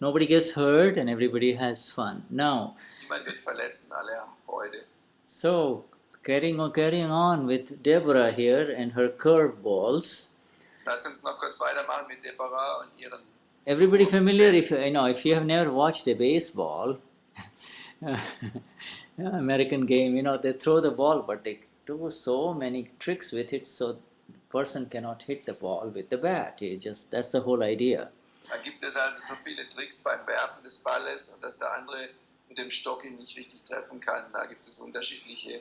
nobody gets hurt and everybody has fun. Now. Niemand wird verletzt, alle haben Freude. So, carrying on with Deborah here and her curveballs. Lass uns noch kurz weitermachen mit Deborah und ihren. Everybody familiar? If you have never watched a baseball, American game, you know, they throw the ball, but they do so many tricks with it, so the person cannot hit the ball with the bat. That's the whole idea. Da gibt es also so viele Tricks beim Werfen des Balles und dass der andere mit dem Stock ihn nicht richtig treffen kann. Da gibt es unterschiedliche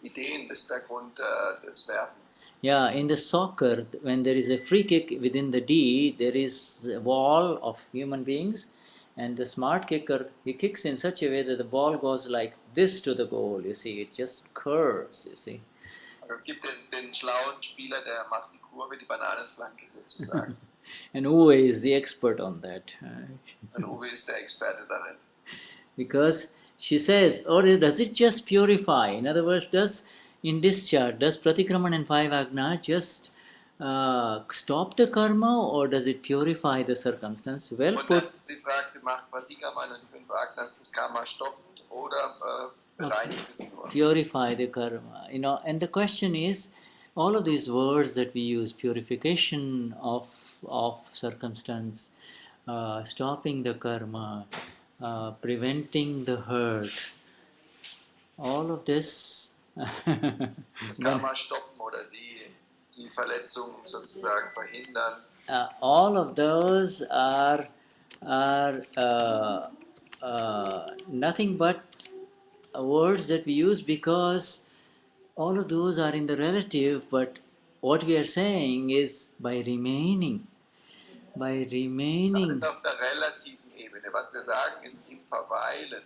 Ideen. Das ist der Grund des Werfens. Yeah, in the soccer, when there is a free kick within the D, there is a wall of human beings, and the smart kicker, he kicks in such a way that the ball goes like this to the goal. You see, it just curves. You see. Also es gibt den schlauen Spieler, der macht die Kurve, die Bananenflanke sozusagen. And Uwe is the expert on that. Und Uwe ist der Experte darin. Because she says, or does it just purify? In other words, does Pratikraman and 5 Agna just stop the karma, or does it purify the circumstance? Well put. Sie fragte, macht Pratikraman und 5 Agnas das Karma stoppend oder bereinigt es nur? Purify the karma. You know, and the question is, all of these words that we use, purification of circumstance, stopping the karma, preventing the hurt, all of this. Das Karma stoppen oder die die Verletzung sozusagen verhindern. All of those are nothing but words that we use because all of those are in the relative, but what we are saying is by remaining Das ist alles auf der relativen Ebene. Was wir sagen, ist im Verweilen.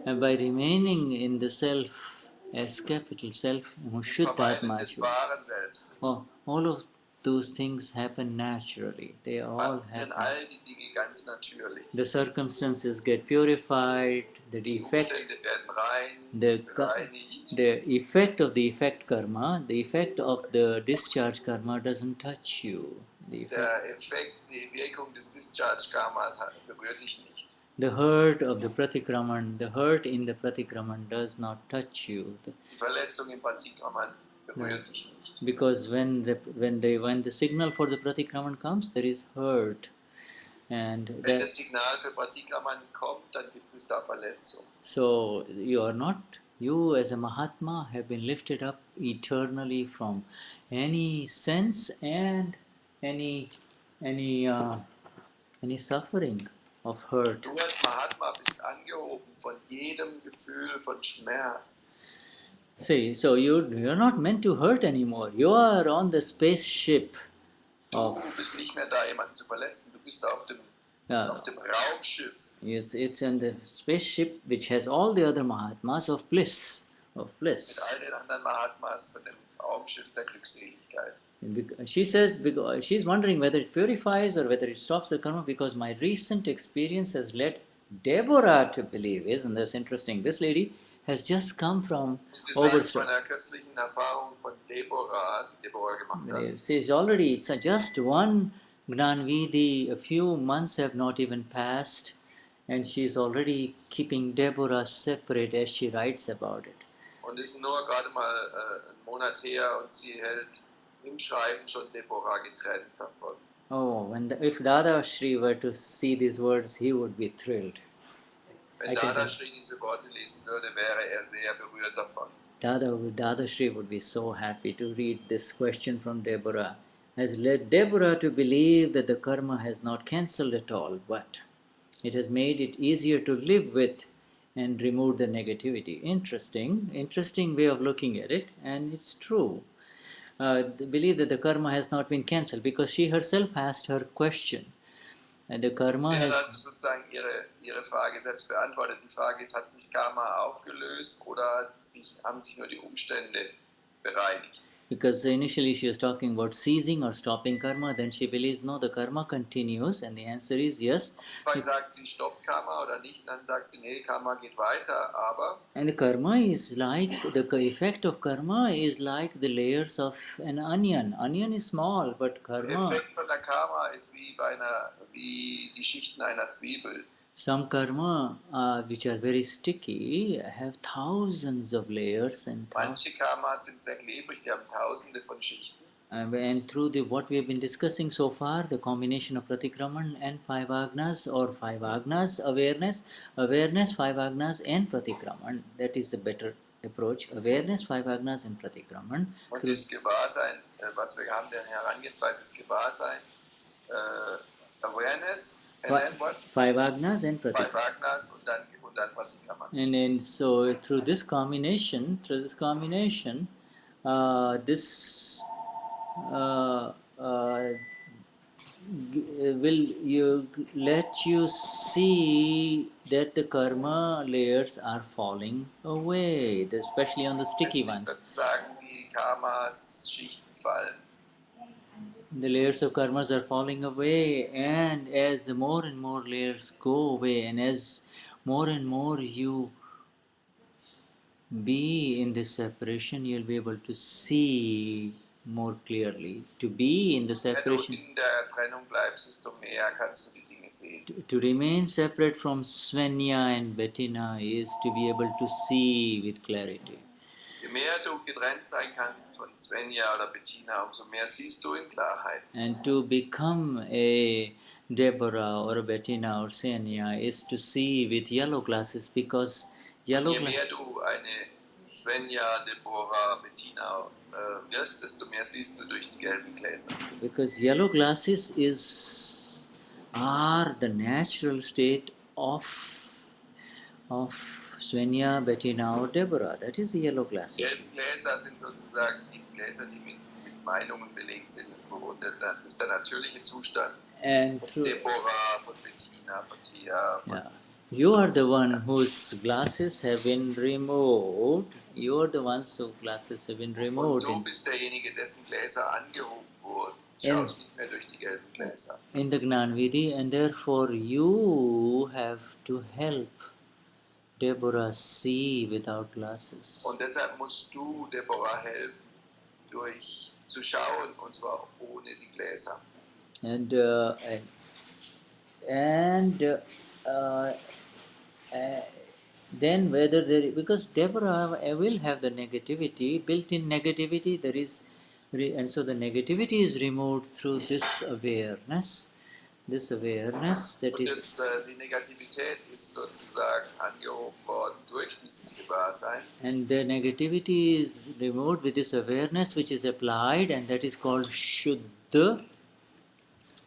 and by remaining in the self as capital self Im Verweilen des wahren Selbstes. all of those things happen naturally. They all happen. All die Dinge ganz natürlich. The circumstances get purified, the Die defect, Umstände werden rein, bereinigt. the effect of the effect karma, the effect of the discharge karma doesn't touch you. Der Effekt, die Wirkung des Discharge Karmas berührt dich nicht. The hurt of the pratikraman, the hurt in the pratikraman does not touch you. Die Verletzung im Pratikraman berührt dich nicht. Because when the signal for the pratikraman comes, there is hurt. And wenn das Signal für Pratikraman kommt, dann gibt es da Verletzung. So you as a Mahatma have been lifted up eternally from any sense and any suffering of hurt. Du als Mahatma bist angehoben von jedem Gefühl von Schmerz. See, so you're not meant to hurt anymore. You are on the spaceship. Du bist nicht mehr da, jemanden zu verletzen. Du bist auf dem Raumschiff. It's in the spaceship which has all the other Mahatmas of bliss. Mit all den anderen Mahatmas von dem Raumschiff der Glückseligkeit. She says, because she's wondering whether it purifies or whether it stops the karma, because my recent experience has led Deborah to believe. Isn't this interesting? This lady has just come from von einer kürzlichen Erfahrung von Deborah, die Deborah gemacht hat. She's already, so just one Gnani, a few months have not even passed, and she's already keeping Deborah separate as she writes about it. Und es ist nur gerade mal ein Monat her und sie hält im Schreiben schon Deborah getrennt davon. Oh, if Dadashri were to see these words, he would be thrilled. Wenn Dadashri diese Worte lesen würde, wäre sehr berührt davon. Dadashri would be so happy to read this question from Deborah. Has led Deborah to believe that the karma has not cancelled at all, but it has made it easier to live with and remove the negativity. Interesting way of looking at it, and it's true. Believe that the karma has not been cancelled, because she herself asked her question. And the karma has sozusagen ihre Frage selbst beantwortet. Die Frage ist, hat sich Karma aufgelöst oder haben sich nur die Umstände bereinigt? Because initially she was talking about ceasing or stopping karma, then she believes no, the karma continues, and the answer is yes. Dann sagt sie stoppt Karma oder nicht, dann sagt sie nee, Karma geht weiter, aber. And the karma is like, the effect of karma is like the layers of an onion. Onion is small, but karma. Der Effekt von der Karma ist wie die Schichten einer Zwiebel. Some karma, which are very sticky, have thousands of layers and manche Karmas sind sehr klebrig, die haben tausende von Schichten. And through what we have been discussing so far, the combination of pratikraman and 5 agnas, or 5 agnas, awareness, 5 agnas and pratikraman, that is the better approach. Awareness, 5 agnas and pratikraman. Und das Gewahrsein, was wir haben, der Herangehensweise ist Gewahrsein, Awareness. And then what? 5 agnas and pratikraman. 5 agnas und dann pratikraman. And then so through this combination, this will let you see that the karma layers are falling away, especially on the sticky ones. Sagen, die Karmas Schichten fallen. The layers of karmas are falling away, and as the more and more layers go away, and as more and more you be in this separation, you'll be able to see more clearly. To be in the separation, wenn du in der Trennung bleibst, desto mehr kannst du die Dinge sehen. To remain separate from Svenja and Bettina is to be able to see with clarity. Je mehr du getrennt sein kannst von Svenja oder Bettina, umso mehr siehst du in Klarheit. And to become a Deborah or a Bettina or Svenja is to see with yellow glasses, because je mehr du eine Svenja, Deborah, Bettina wirst, desto mehr siehst du durch die gelben Gläser. Because yellow glasses are the natural state of Svenja, Bettina or Deborah. That is the yellow Die glasses. gelben Gläser sind sozusagen die Gläser, die mit Meinungen belegt sind. Das ist der natürliche Zustand And von through, Deborah, von Bettina, von Thea, von yeah, you are the one whose glasses have been removed. You are the ones whose glasses have been Und removed. du bist derjenige, dessen Gläser angehoben wurden. Schaust nicht mehr durch die gelben Gläser. In the Gnani, and therefore you have to help Deborah see without glasses. Und deshalb musst du Deborah helfen, zu schauen, und zwar ohne die Gläser. And uh, then whether there, because Deborah will have the negativity, built-in negativity, there is, and so the negativity is removed through this awareness that Und is, die Negativität ist sozusagen angehoben worden durch dieses Gewahrsein. and the negativity is removed with this awareness which is applied, and that is called Shuddha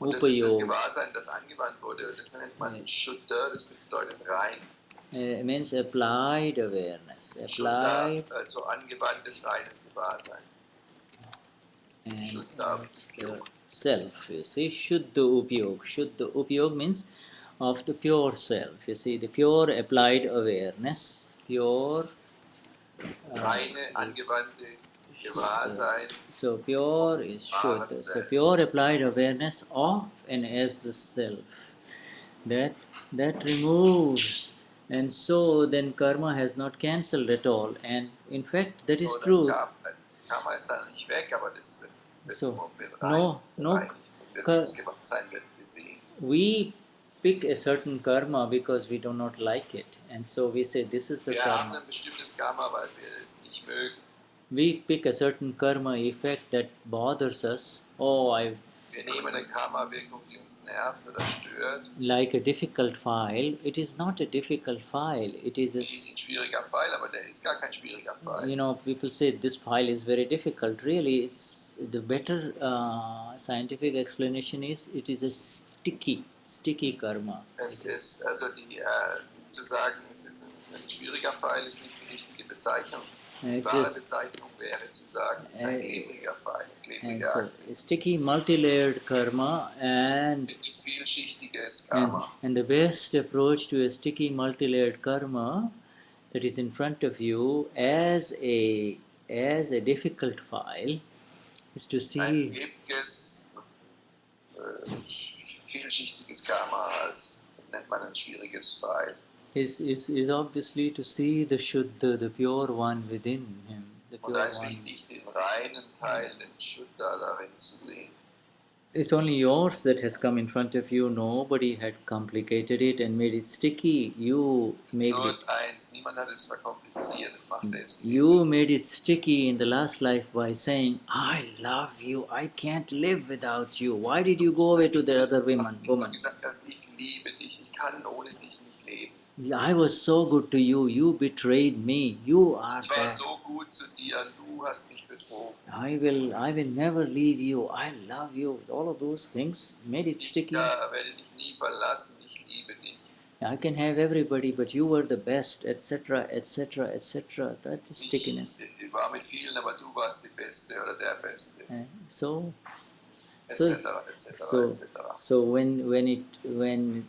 Und das ist das Upayog. Gewahrsein, das angewandt wurde. Das nennt man Shuddha, das bedeutet rein. Means applied awareness, Shuddha, applied also angewandtes, reines Gewahrsein. and Shuddha the self. You see, Shuddha Upayog. Shuddha Upayog means of the pure self. You see, the pure applied awareness, pure. Das reine, angewandte Gewahrsein. So pure is Shuddha. So pure applied awareness of and as the self. That removes, and so then karma has not cancelled at all. And in fact, that is So, das true. Karma ist dann nicht weg, aber das wird So, bereinigt, no, das Gewahrsein wird gesehen. we pick a certain karma because we do not like it, and so we say this is the Wir haben karma. ein bestimmtes Karma, weil wir es nicht mögen. We pick a certain karma effect that bothers us. Oh, I Wir nehmen eine Karma-Wirkung, die uns nervt oder stört. like a difficult file. It is not a difficult file. It is Das ist ein schwieriger Pfeil, aber der ist gar kein schwieriger Pfeil. you know, people say this file is very difficult. Really, it's the better scientific explanation is it is a sticky karma. Es ist, also zu sagen, es ist ein schwieriger Pfeil, ist nicht die richtige Bezeichnung. Die It wahre is, Bezeichnung wäre zu sagen, es ist ein klebriger Pfeil, and klebrige so Akte. sticky multi-layered karma, and Ein vielschichtiges Karma. and the best approach to a sticky multi-layered karma that is in front of you as a difficult file is to Ein see klebriges, vielschichtiges Karma nennt man ein schwieriges Pfeil. is obviously to see the Shuddha, the pure one within him, the Und pure da ist one. wichtig, den reinen Teil, den Shuddha darin zu sehen. It's only yours that has come in front of you. Nobody had complicated it and made it sticky. You made Nur it. eins, niemand hat es verkompliziert und macht es. You made it sticky in the last life by saying, "I love you. I can't live without you. Why did you go away to the other Du woman? gesagt hast, ich liebe dich, ich kann ohne dich nicht leben. I was so good to you. You betrayed me. You are Ich war bad. so gut zu dir, du hast mich betrogen. I will never leave you. I love you." All of those things made it sticky. Ja, werde dich nie verlassen, ich liebe dich. I can have everybody, but you were the best, etc., etc., etc. That is stickiness. Ich war mit vielen, aber du warst die Beste oder der Beste. So, Etc., etc., so, etc. so when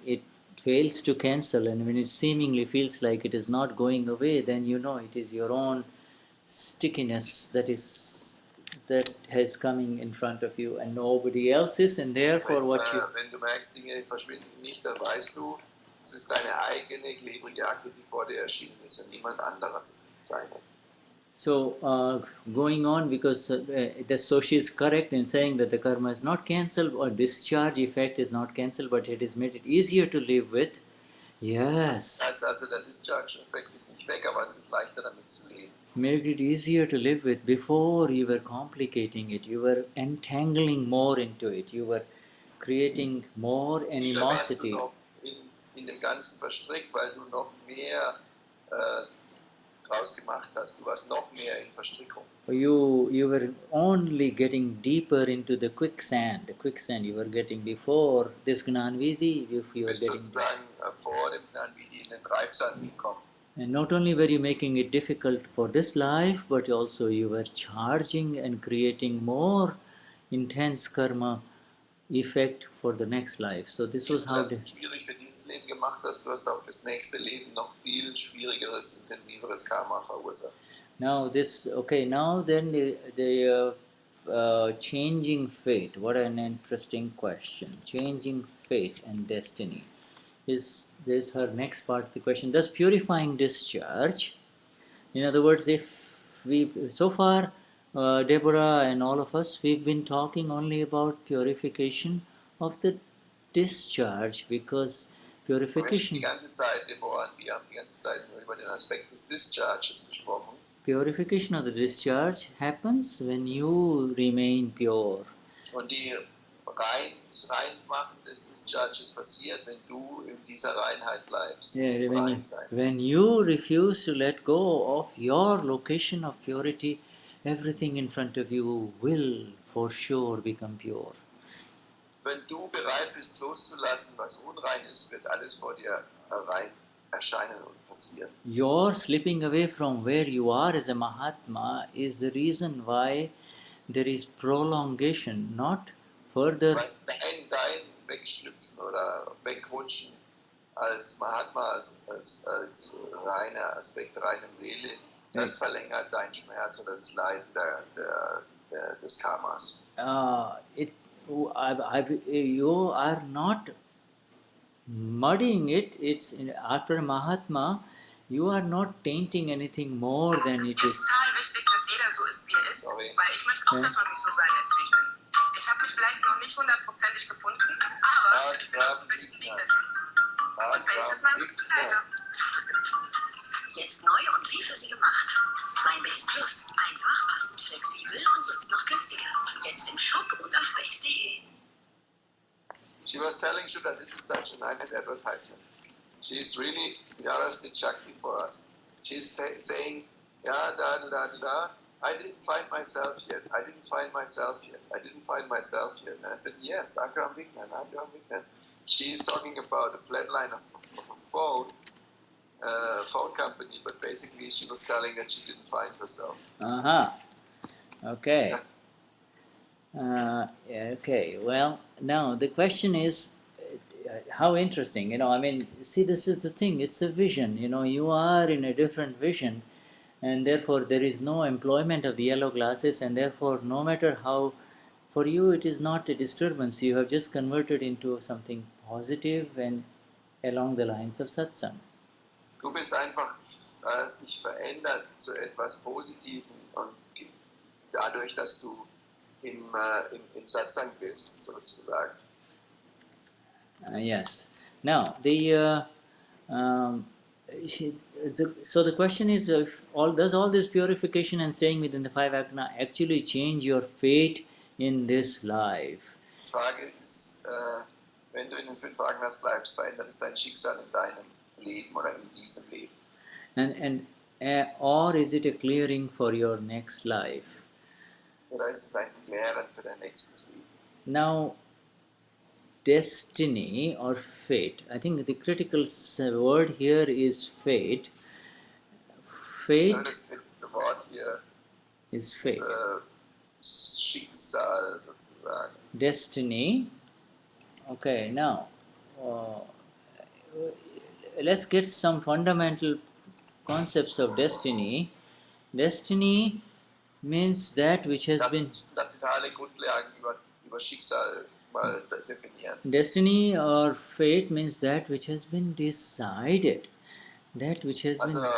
it fails to cancel, and when it seemingly feels like it is not going away, then you know it is your own stickiness that has coming in front of you, and nobody else's, and therefore what you. Wenn du merkst, Dinge verschwinden nicht, dann weißt du, es ist deine eigene klebrige Akte, die vor dir erschienen ist und niemand anderes seine. So going on, because so she is correct in saying that the karma is not cancelled, or discharge effect is not cancelled, but it is made it easier to live with. Yes. Also der Discharge-Effekt ist nicht weg, aber es ist leichter damit zu leben. Made it easier to live with. Before you were complicating it, you were entangling more into it, you were creating more Da warst du animosity. noch in dem Ganzen verstrickt, weil du noch mehr draus gemacht hast. Du warst noch mehr in Verstrickung. You were only getting deeper into the quicksand. You were getting before this Gnanvidhi. You Du were bist getting, sozusagen vor dem Gnani in den Treibsand gekommen. and not only were you making it difficult for this life, but also you were charging and creating more intense karma effect for the next life. So this was Nicht nur, how dass du es schwierig für dieses Leben gemacht hast, du hast auch fürs nächste Leben noch viel schwierigeres, intensiveres Karma verursacht. now this okay. Now then the changing fate. What an interesting question. Changing fate and destiny is this her next part of the question. Does purifying discharge? In other words, if we so far, Deborah and all of us, we've been talking only about purification of the discharge because Wir haben die purification ganze Zeit, Deborah, wir haben die ganze Zeit nur über den Aspekt des Discharges gesprochen. purification of the discharge happens when you remain pure. Und das Reinmachen des Discharges passiert, wenn du in dieser Reinheit bleibst. Yeah, Diesem when, Reinsein. when you refuse to let go of your location of purity, everything in front of you will for sure become pure. Wenn du bereit bist, loszulassen, was unrein ist, wird alles vor dir rein erscheinen und passieren. Your slipping away from where you are as a Mahatma is the reason why there is prolongation, not further. Weil dein Wegschlüpfen oder Wegrutschen als Mahatma, als reiner Aspekt, reine Seele, das verlängert deinen Schmerz oder das Leiden des Karmas. You are not muddying it. It's after Mahatma, you are not tainting anything more than Es it ist is. total wichtig, dass jeder so ist, wie er ist, Sorry. weil ich möchte auch, dass man mich so sein lässt, wie ich bin. Ich habe mich vielleicht noch nicht hundertprozentig gefunden, aber ich bin auf dem besten Weg dahin. Und Base ist mein Begleiter. Jetzt neu und wie für Sie gemacht. Mein Base Plus. Einfach, passend, flexibel und jetzt noch günstiger. Jetzt im Shop und auf base.de. She was telling you that this is such a nice advertisement. She is really Yarastit Shakti for us. She's saying, yeah, I didn't find myself yet. I didn't find myself yet. I didn't find myself yet. And I said, yes, Akram Vignan. She is talking about a flatline of a phone company, but basically she was telling that she didn't find herself. Okay. Okay. Well, now the question is, how interesting. I mean, see, this is the thing. It's a vision. You are in a different vision, and therefore there is no employment of the yellow glasses, and therefore no matter how, for you it is not a disturbance. You have just converted into something positive and along the lines of satsang. Du bist einfach, hast dich verändert zu etwas Positivem und dadurch, dass du im Satsang bist, sozusagen. Yes. Now so the question is, does all this purification and staying within the five akna actually change your fate in this life? Die Frage ist, wenn du in den 5 Agnas bleibst, verändert es dein Schicksal in deinem Leben oder in diesem Leben. Or is it a clearing for your next life? Oder ist es ein Klären für dein nächstes Leben? Now, destiny or fate. I think the critical word here is fate. Fate Das wichtigste Wort hier is fate. Schicksal sozusagen. Destiny. Okay, now let's get some fundamental concepts of destiny. Destiny means that which has been. Fundamentale Grundlagen über Schicksal mal definieren. Destiny or fate means that which has been decided. That which has Also been.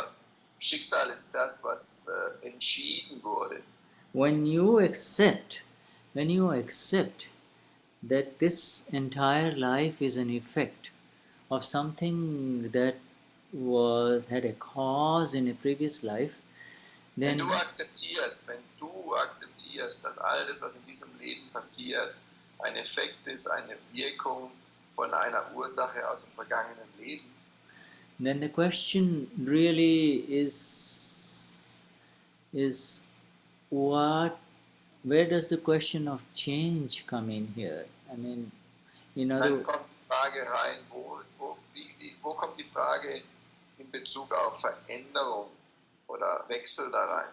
Schicksal ist das, was entschieden wurde. When you accept that this entire life is an effect of something that had a cause in a previous life, then Wenn du akzeptierst, dass all das, was in diesem Leben passiert, ein Effekt ist, eine Wirkung von einer Ursache aus dem vergangenen Leben, then the question really is is where does the question of change come in here? I mean, in Dann other kommt die Frage rein, wo kommt die Frage in Bezug auf Veränderung oder Wechsel da rein?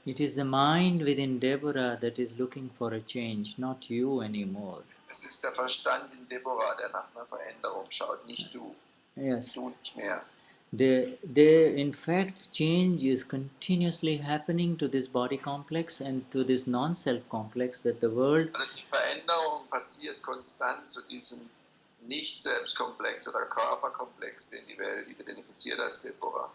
it is the mind within Deborah that is looking for a change, not you anymore. Es ist der Verstand in Deborah, der nach einer Veränderung schaut, nicht du. Yes. Du nicht mehr. In fact, change is continuously happening to this body complex and to this non-self complex that the world. Also die Veränderung passiert konstant zu diesem Nicht-Selbstkomplex oder Körperkomplex, den die Welt identifiziert als Deborah.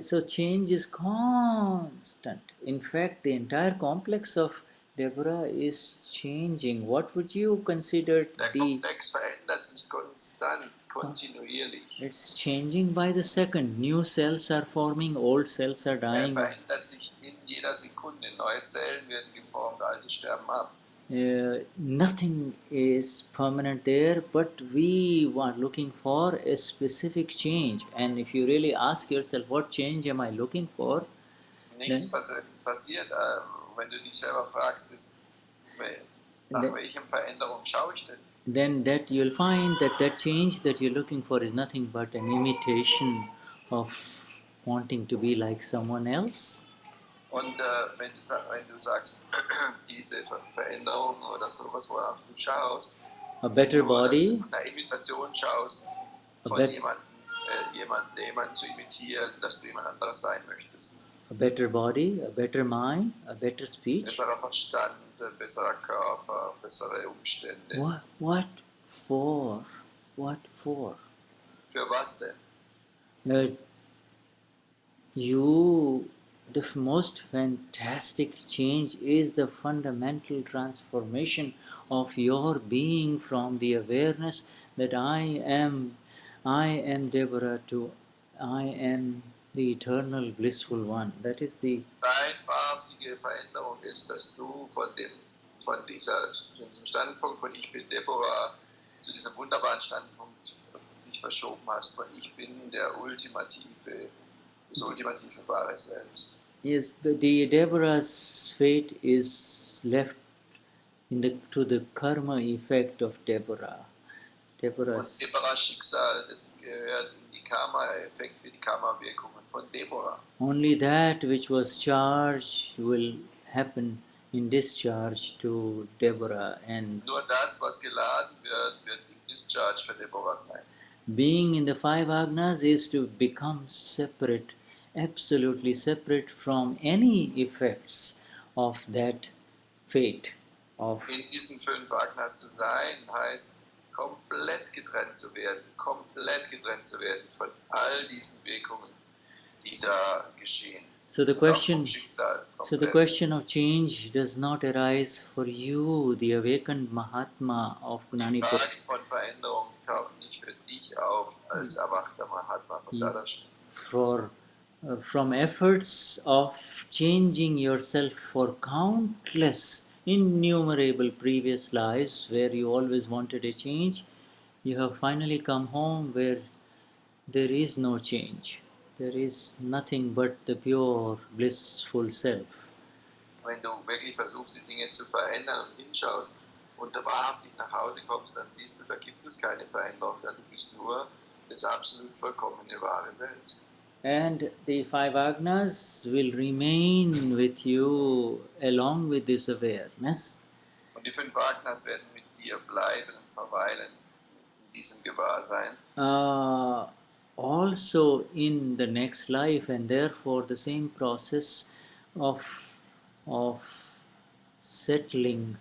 So change is constant. In fact, the entire complex of Deborah is changing. What would you consider Der Komplex verändert sich konstant, kontinuierlich. It's changing by the second. New cells are forming, old cells are dying. Verändert sich in jeder Sekunde. Neue Zellen werden geformt, alte sterben ab. Nothing is permanent there, but we are looking for a specific change. And if you really ask yourself, what change am I looking for? Nichts passiert, wenn du dich selber fragst, nach welcher Veränderung schaue ich denn? Then that you'll find that change that you're looking for is nothing but an imitation of wanting to be like someone else. Und wenn du sagst, diese Veränderung oder sowas, wonach du schaust, a better body, dass du eine Imitation schaust von jemandem zu imitieren, dass du jemand anderes sein möchtest. A better body, a better mind, a better speech. Besserer Verstand, besserer Körper, bessere Umstände. What for? What for? Für was denn? The most fantastic change is the fundamental transformation of your being from the awareness that I am Deborah to I am the eternal blissful one. That is the Deine wahrhaftige Veränderung ist, dass du von diesem Standpunkt von ich bin Deborah zu diesem wunderbaren Standpunkt dich verschoben hast, von ich bin das ultimative wahre Selbst. Yes, the Deborah's fate is left to the karma effect of Deborah. Und Deborahs Schicksal, das gehört in die Karma-Effekte, die Karma-Wirkungen von Deborah. Only that which was charged will happen in discharge to Deborah, and nur das, was geladen wird in Discharge für Deborah sein. Being in the five agnas is to become separate, absolutely separate from any effects of that fate. In diesen 5 Agnas zu sein, heißt komplett getrennt zu werden von all diesen Wirkungen, die da geschehen. So the question of change does not arise for you, the awakened Mahatma of Gnani. Die Frage von Veränderung taucht nicht für dich auf als erwachter Mahatma von Dadashri. From efforts of changing yourself for countless, innumerable previous lives where you always wanted a change, you have finally come home where there is no change. There is nothing but the pure, blissful self. Wenn du wirklich versuchst, die Dinge zu verändern und hinschaust und wahrhaftig nach Hause kommst, dann siehst du, da gibt es keine Veränderung, denn du bist nur das absolut vollkommene wahre Selbst. And the five agnas will remain with you along with this awareness. Und die 5 Agnas werden mit dir bleiben und verweilen in diesem Gewahrsein. Also in the next life, and therefore the same process of settling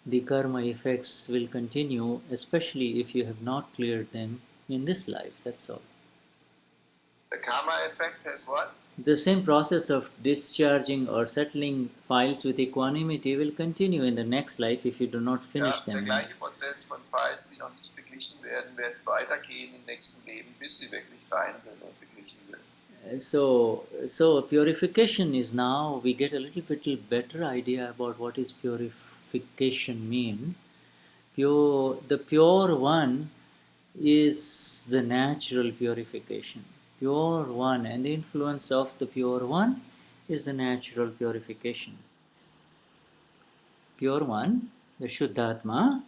the karma effects will continue, especially if you have not cleared them in this life. That's all. The karma effect has what? The same process of discharging or settling files with equanimity will continue in the next life if you do not finish them. Der gleiche Prozess von Files, die noch nicht beglichen werden, wird weitergehen im nächsten Leben, bis sie wirklich rein sind und beglichen sind. So purification is now, we get a little bit better idea about what is purification mean. The pure one is the natural purification. Pure one, and the influence of the pure one is the natural purification. Pure one, the Shuddhatma,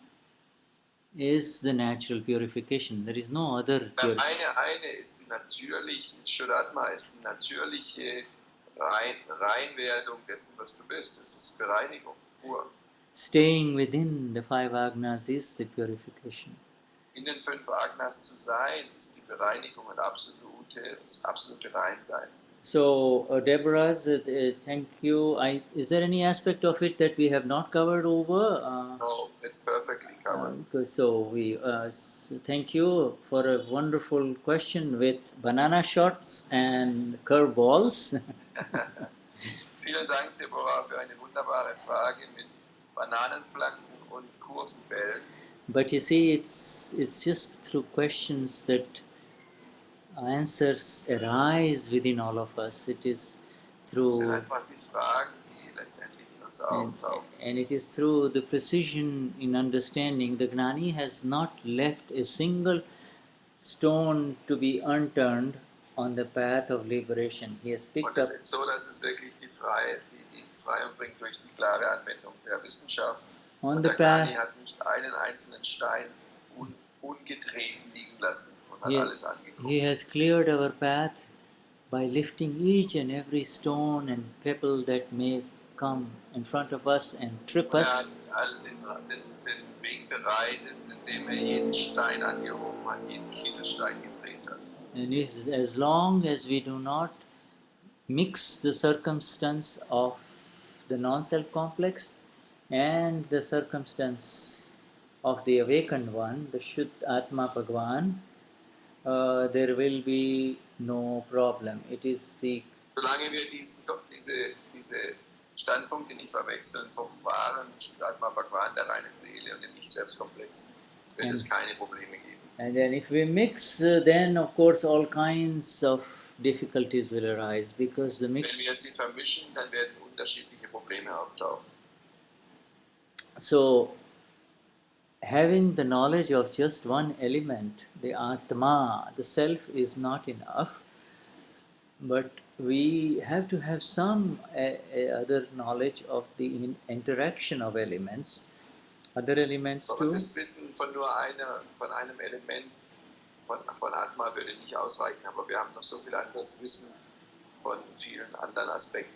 is the natural purification. There is no other purification. Eine ist die natürliche, Shuddhatma ist die natürliche Reinwerdung dessen, was du bist. Das ist Bereinigung, pur. Staying within the 5 Agnas is the purification. In den 5 Agnas zu sein, ist die Bereinigung und das absolute Reinsein. So, Deborah, thank you. Is there any aspect of it that we have not covered over? No, it's perfectly covered. Thank you for a wonderful question with banana shots and curveballs. Vielen Dank, Deborah, für eine wunderbare Frage mit Bananenflanken und Kurvenbällen. But you see, it's just through questions that answers arise within all of us. It is through, Das sind einfach die Fragen, die letztendlich in uns auftauchen. and it is through the precision in understanding. The Gnani has not left a single stone to be unturned on the path of liberation. He has Und picked es up. ist so, dass es wirklich die Freiung bringt durch die klare Anwendung der Wissenschaft. On Und the der Gnani path, hat nicht einen einzelnen Stein ungedreht liegen lassen und hat he, alles angeguckt. he has cleared our path by lifting each and every stone and pebble that may come in front of us and trip Und us. hat den Weg bereitet, indem jeden Stein angehoben hat, jeden Kieselstein gedreht hat. And as long as we do not mix the circumstance of the non-self complex and the circumstance of the awakened one, the Shuddh Atma Bhagwan, there will be no problem. It is the Solange wir diese Standpunkte nicht verwechseln vom wahren Atma Bhagwan, der reinen Seele und dem Nicht-Selbstkomplex, wird es keine Probleme geben. And then if we mix, then of course all kinds of difficulties will arise because the Wenn mix. wir sie vermischen, dann werden unterschiedliche Probleme auftauchen. So, having the knowledge of just one element, the Atma, the self, is not enough, but we have to have some other knowledge of the interaction of elements, other elements Aber too. das Wissen von einem Element von Atma würde nicht ausreichen, aber wir haben doch so viel anderes Wissen von vielen anderen Aspekten.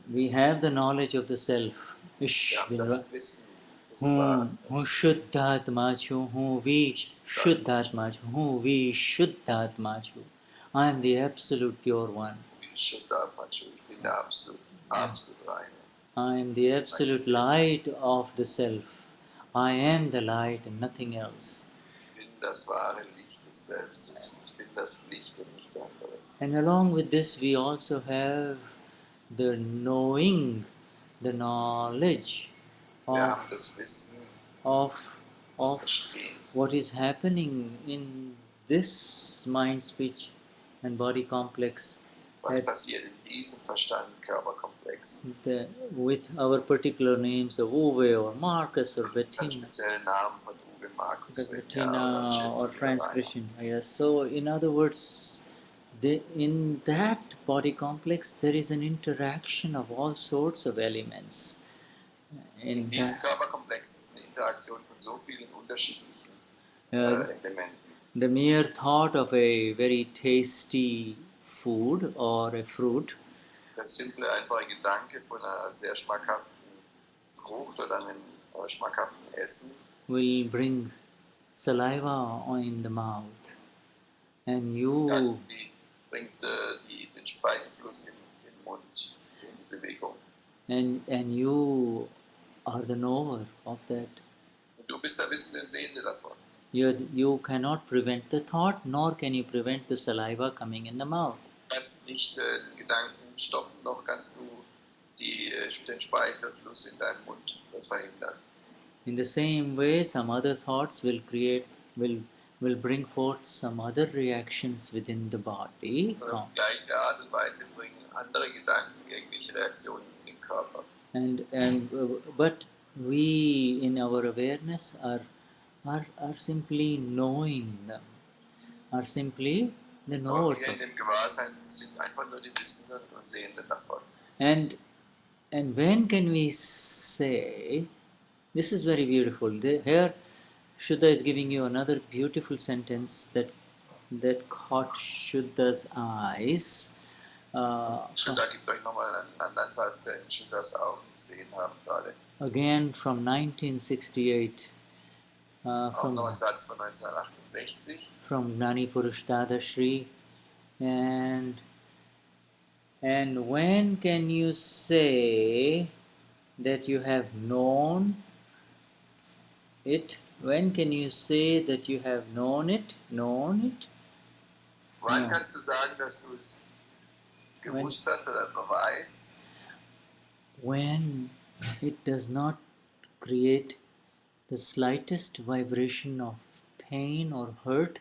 We have the knowledge of the self. Wir haben das Wissen des Who Wahren. Shuddhatma chu, who we Shuddhatma chu, who we Shuddhatma chu. I am the absolute pure one. Ich bin der absolut reine. I am the absolute light of the self. I am the light and nothing else. Ich bin das wahre Licht des Selbstes. Ich bin das Licht und nichts anderes. And along with this, we also have the knowing, the knowledge Wir haben das Wissen, of das Verstehen, what is happening in this mind, speech, and body complex was passiert in diesem Verstand-Körperkomplex. with our particular names of Uwe or Marcus or Seinen Bettina. speziellen Namen von Uwe, Markus, Bettina Jesse or transgression. Yes. So, in other words, in that body complex, there is an interaction of all sorts of elements. In diesem Körperkomplex ist eine Interaktion von so vielen unterschiedlichen Elementen. The mere thought of a very tasty food or a fruit Das simple, einfache Gedanke von einer sehr schmackhaften Frucht oder einem schmackhaften Essen will bring saliva in the mouth, and you bringt den Speichelfluss in den Mund in Bewegung. and you are the knower of that. Und du bist der Wissende und Sehende davon. You cannot prevent the thought, nor can you prevent the saliva coming in the mouth. Du kannst nicht den Gedanken stoppen, noch kannst du den Speichelfluss in deinem Mund verhindern. In the same way, some other thoughts will bring forth some other reactions within the body. Auf gleiche Art und Weise bringen andere Gedanken irgendwelche Reaktionen in den Körper. But we, in our awareness, are simply knowing them, are simply the Aber knowers wir of in dem Gewahrsein sind einfach nur die Wissenden und Sehenden davon. And when can we say, this is very beautiful. Here, Shuddha is giving you another beautiful sentence that caught Shuddha's eyes. Shuddha gibt euch nochmal einen anderen Satz, der in Shuddhas Augen gesehen haben gerade. Again from 1968. Auch noch ein Satz von 1968. From Gnani Purush Dadashri. And when can you say that you have known it? When can you say that you have known it? Wann kannst du sagen, dass du es gewusst hast oder beweist? When it does not create the slightest vibration of pain or hurt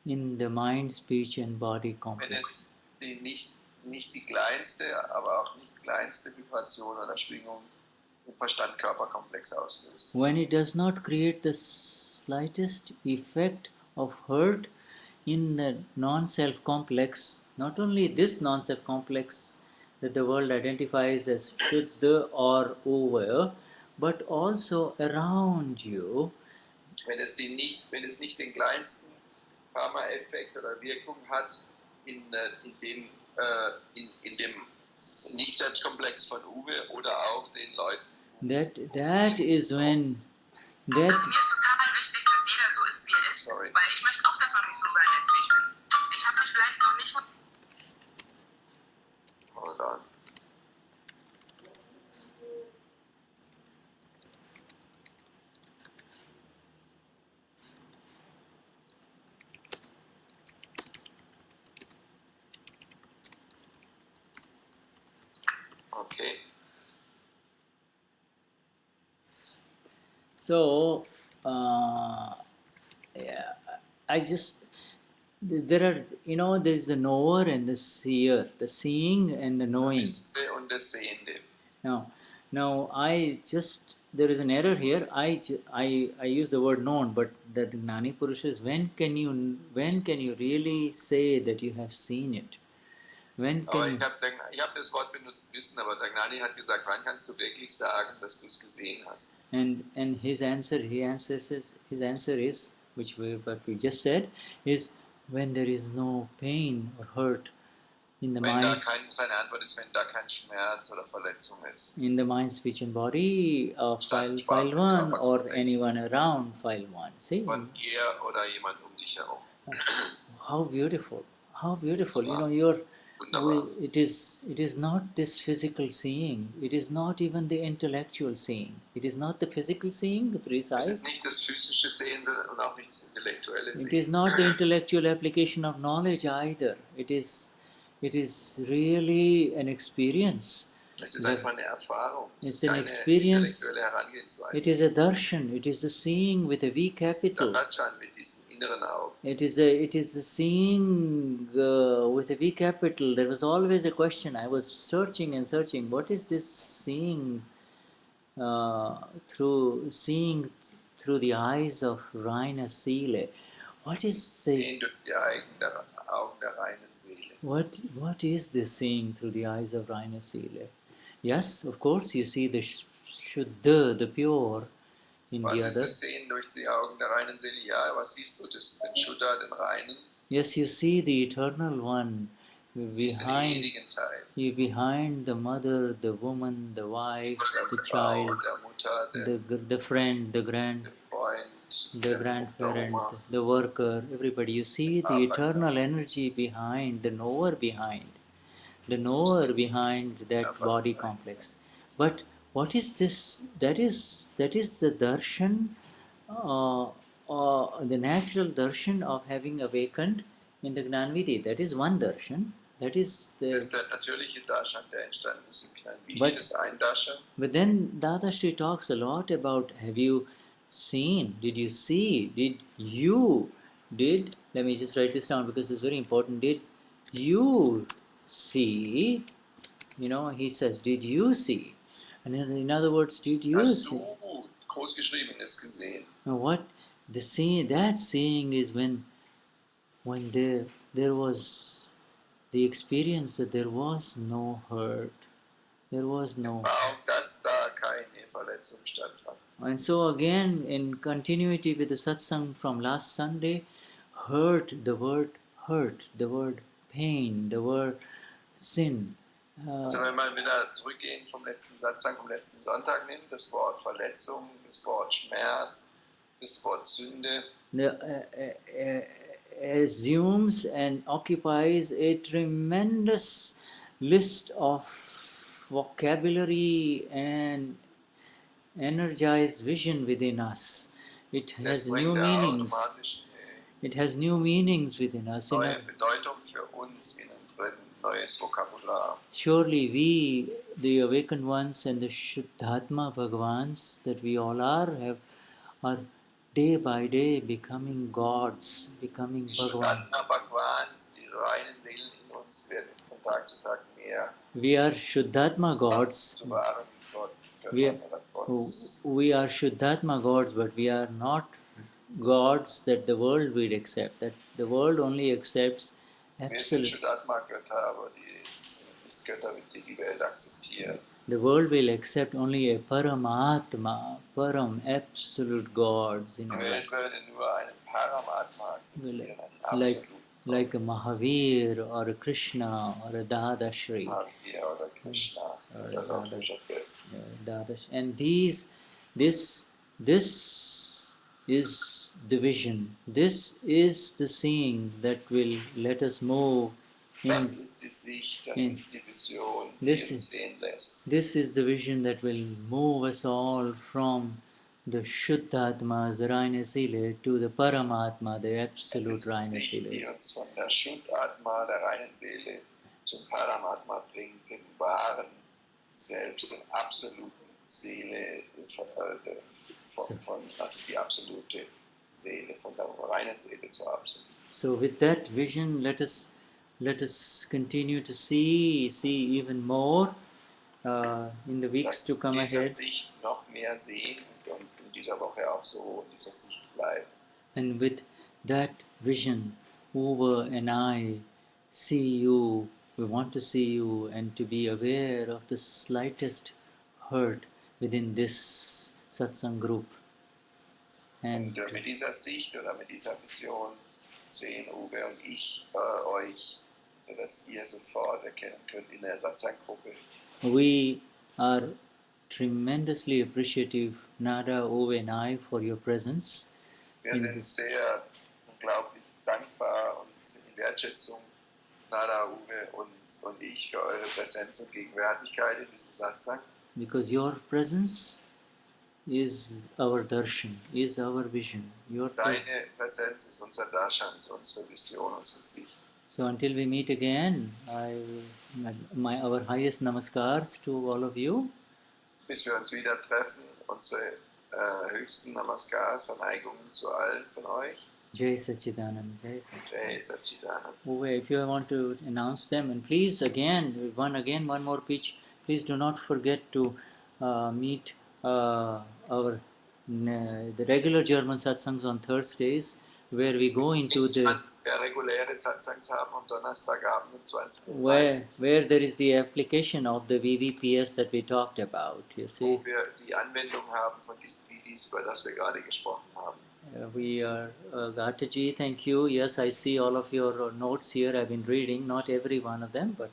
in the mind, speech and body complex. Wenn es nicht die kleinste, aber auch nicht kleinste Vibration oder Schwingung im Verstand-Körper-Komplex auslöst. When it does not create the slightest effect of hurt in the non-self complex, not only this non-self complex that the world identifies as Shuddha or over, but also around you. Wenn es nicht den kleinsten Karma-Effekt oder Wirkung hat in dem Nicht-Selbstkomplex von Uwe oder auch den Leuten. That is when Also mir ist total wichtig, dass jeder so ist, wie er ist. Weil ich möchte auch, dass man mich so sein lässt, wie ich bin. Ich habe mich vielleicht noch nicht... Hold on. Okay. So, there are, there's the knower and the seer, the seeing and the knowing. Und das Sehende. Now, there is an error here. I use the word known, but the Gnani Purush is, when can you really say that you have seen it? Aber ich hab das Wort benutzt, wissen, aber der Gnani hat gesagt, wann kannst du wirklich sagen, dass du es gesehen hast? And his answer is, what we just said, is when there is no pain or hurt in the mind. Seine Antwort ist, wenn da kein Schmerz oder Verletzung ist. In the mind, speech and body of file 1 or anyone around file 1. See? Von ihr oder jemand dich herum. How beautiful. Wow. It is not this physical seeing. It is not even the intellectual seeing. It is not the physical seeing, the three sides. Es ist nicht das physische Sehen, sondern und auch nicht das intellektuelle Sehen. It is not the intellectual application of knowledge either. It is really an experience. Es ist einfach eine Erfahrung. It's an experience. It is a darshan. It is the seeing with a V capital. It is the seeing with a V capital. There was always a question. I was searching and searching. What is this seeing through the eyes of reine Seele? What is what is this seeing through the eyes of reine Seele? Yes, of course, you see the Shuddha, the pure, in Was the ist other. das Sehen durch die Augen der reinen Seele? Ja, was siehst du? Den Shuddha, den Reinen. Yes, you see the eternal one behind the mother, the woman, the wife, the child, the friend, the grandparent, the worker, everybody. You see the eternal energy behind, the knower behind that body complex. But what is this? That is the darshan, the natural darshan of having awakened in the Gnanvidhi. That is one darshan. That is the. Das ist der natürliche Darshan, der entstanden ist im Gnanvidhi, das ist ein Darshan. But then Dadashri talks a lot about, have you seen? Did you see? Let me just write this down because it's very important. Did you see? He says, did you see? And in other words, did you see? Hast du groß geschrieben, es gesehen? Now what that seeing is when there was the experience that there was no hurt, There was no. Erfahrung, dass da keine Verletzung stattfand. And so again, in continuity with the satsang from last Sunday, the word pain, the word sin. Also wenn man wieder zurückgehen vom letzten Satzang, vom letzten Sonntag nimmt, das Wort Verletzung, das Wort Schmerz, das Wort Sünde, assumes and occupies a tremendous list of vocabulary and energized vision within us. It das has bringt new ja meanings. automatisch It has new meanings within us. neue Bedeutung für uns innen drin, neues Vokabular. Surely we, the awakened ones and the Shuddhatma Bhagavans that we all are day by day becoming gods, becoming Die Bhagavan. Shuddhatma Bhagavans, die reinen Seelen in uns werden von Tag zu Tag mehr We are Shuddhatma gods. zu wahren Gott, We Göttern oder Gottes. we are Shuddhatma gods, but we are not gods that the world will accept. That the world only accepts Wir sind absolute. Shuddhatma-Götter, aber die sind Götter, die die Welt akzeptiert. The world will accept only a Paramatma, Param, absolute gods. Die Welt würde nur einen Paramatma akzeptieren, einen like absoluten like a Mahavir or a Krishna or a Dadashri. Mahavir oder Krishna oder Lord Rishabdev. Dadash. And this is the vision. This is the seeing that will let us move in. Das ist die Sicht, das ist die Vision, die uns sehen lässt. This is the vision that will move us all from the Shuddhatma, the reine Seele, to the Paramatma, the Es absolute ist die reine Sicht, die Seele. uns von der Shuddhatma, der reinen Seele, zum Paramatma bringt, den wahren Selbst, den absoluten Seele, also die absolute Seele, von der reinen Seele zur absoluten. So with that vision, let us continue to see even more in the weeks to come Dieser ahead. Sicht noch mehr sehen und in dieser Woche auch so in dieser Sicht bleiben. And with that vision, Uwe and I see you, we want to see you and to be aware of the slightest hurt within this satsang group. Und mit dieser Sicht oder mit dieser Vision sehen Uwe und ich euch, sodass ihr sofort erkennen könnt in der Satsang-Gruppe. We are tremendously appreciative, Nada, Uwe and I, for your presence. Wir sind sehr unglaublich dankbar und sind in Wertschätzung, Nada, Uwe und ich, für eure Präsenz und Gegenwärtigkeit in diesem Satsang. Because your presence is our darshan, is our vision. Deine Präsenz ist unser Darshan, ist unsere Vision, unsere Sicht. So until we meet again, our highest namaskars to all of you. Bis wir uns wieder treffen, unsere höchsten Namaskars, Verneigungen zu allen von euch. Jai Sachidanand, Jai Sachidanand. Jai Sachidanand. Uwe, if you want to announce them, and please one more pitch. Please do not forget to meet the regular German satsangs on Thursdays, where we go into the reguläre Satsangs haben am Donnerstagabend um 20 Uhr, where there is the application of the VVPS that we talked about. You see, wo wir die Anwendung haben von diesen VDs, über das wir gerade gesprochen haben. We are Gataji, thank you. Yes, I see all of your notes here. I've been reading, not every one of them, but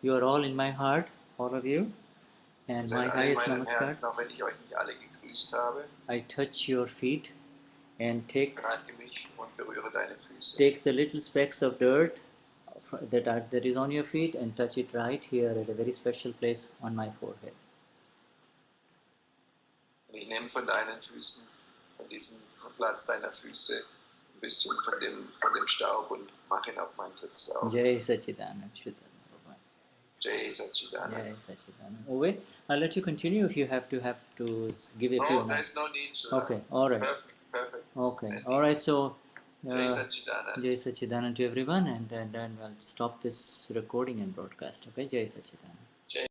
you are all in my heart, all of you. And my highest namaskar. Auch wenn ich euch nicht alle gegrüßt habe. I touch your feet and take mich und berühre deine Füße. Take the little specks of dirt that is on your feet and touch it right here at a very special place on my forehead. Ich nehme von deinen Füßen, von diesem Platz deiner Füße, ein bisschen von dem Staub und mache ihn auf mein drittes Auge. Jai Sachidanand. Jai Sachidanand. Jai Sachidanand. Uwe, I'll let you continue if you have to give a few. No, there's no need to. Okay, all right. Perfect. Okay, all right. So, Jai Sachidanand. Jai Sachidanand to everyone, and we'll stop this recording and broadcast. Okay, Jai Sachidanand.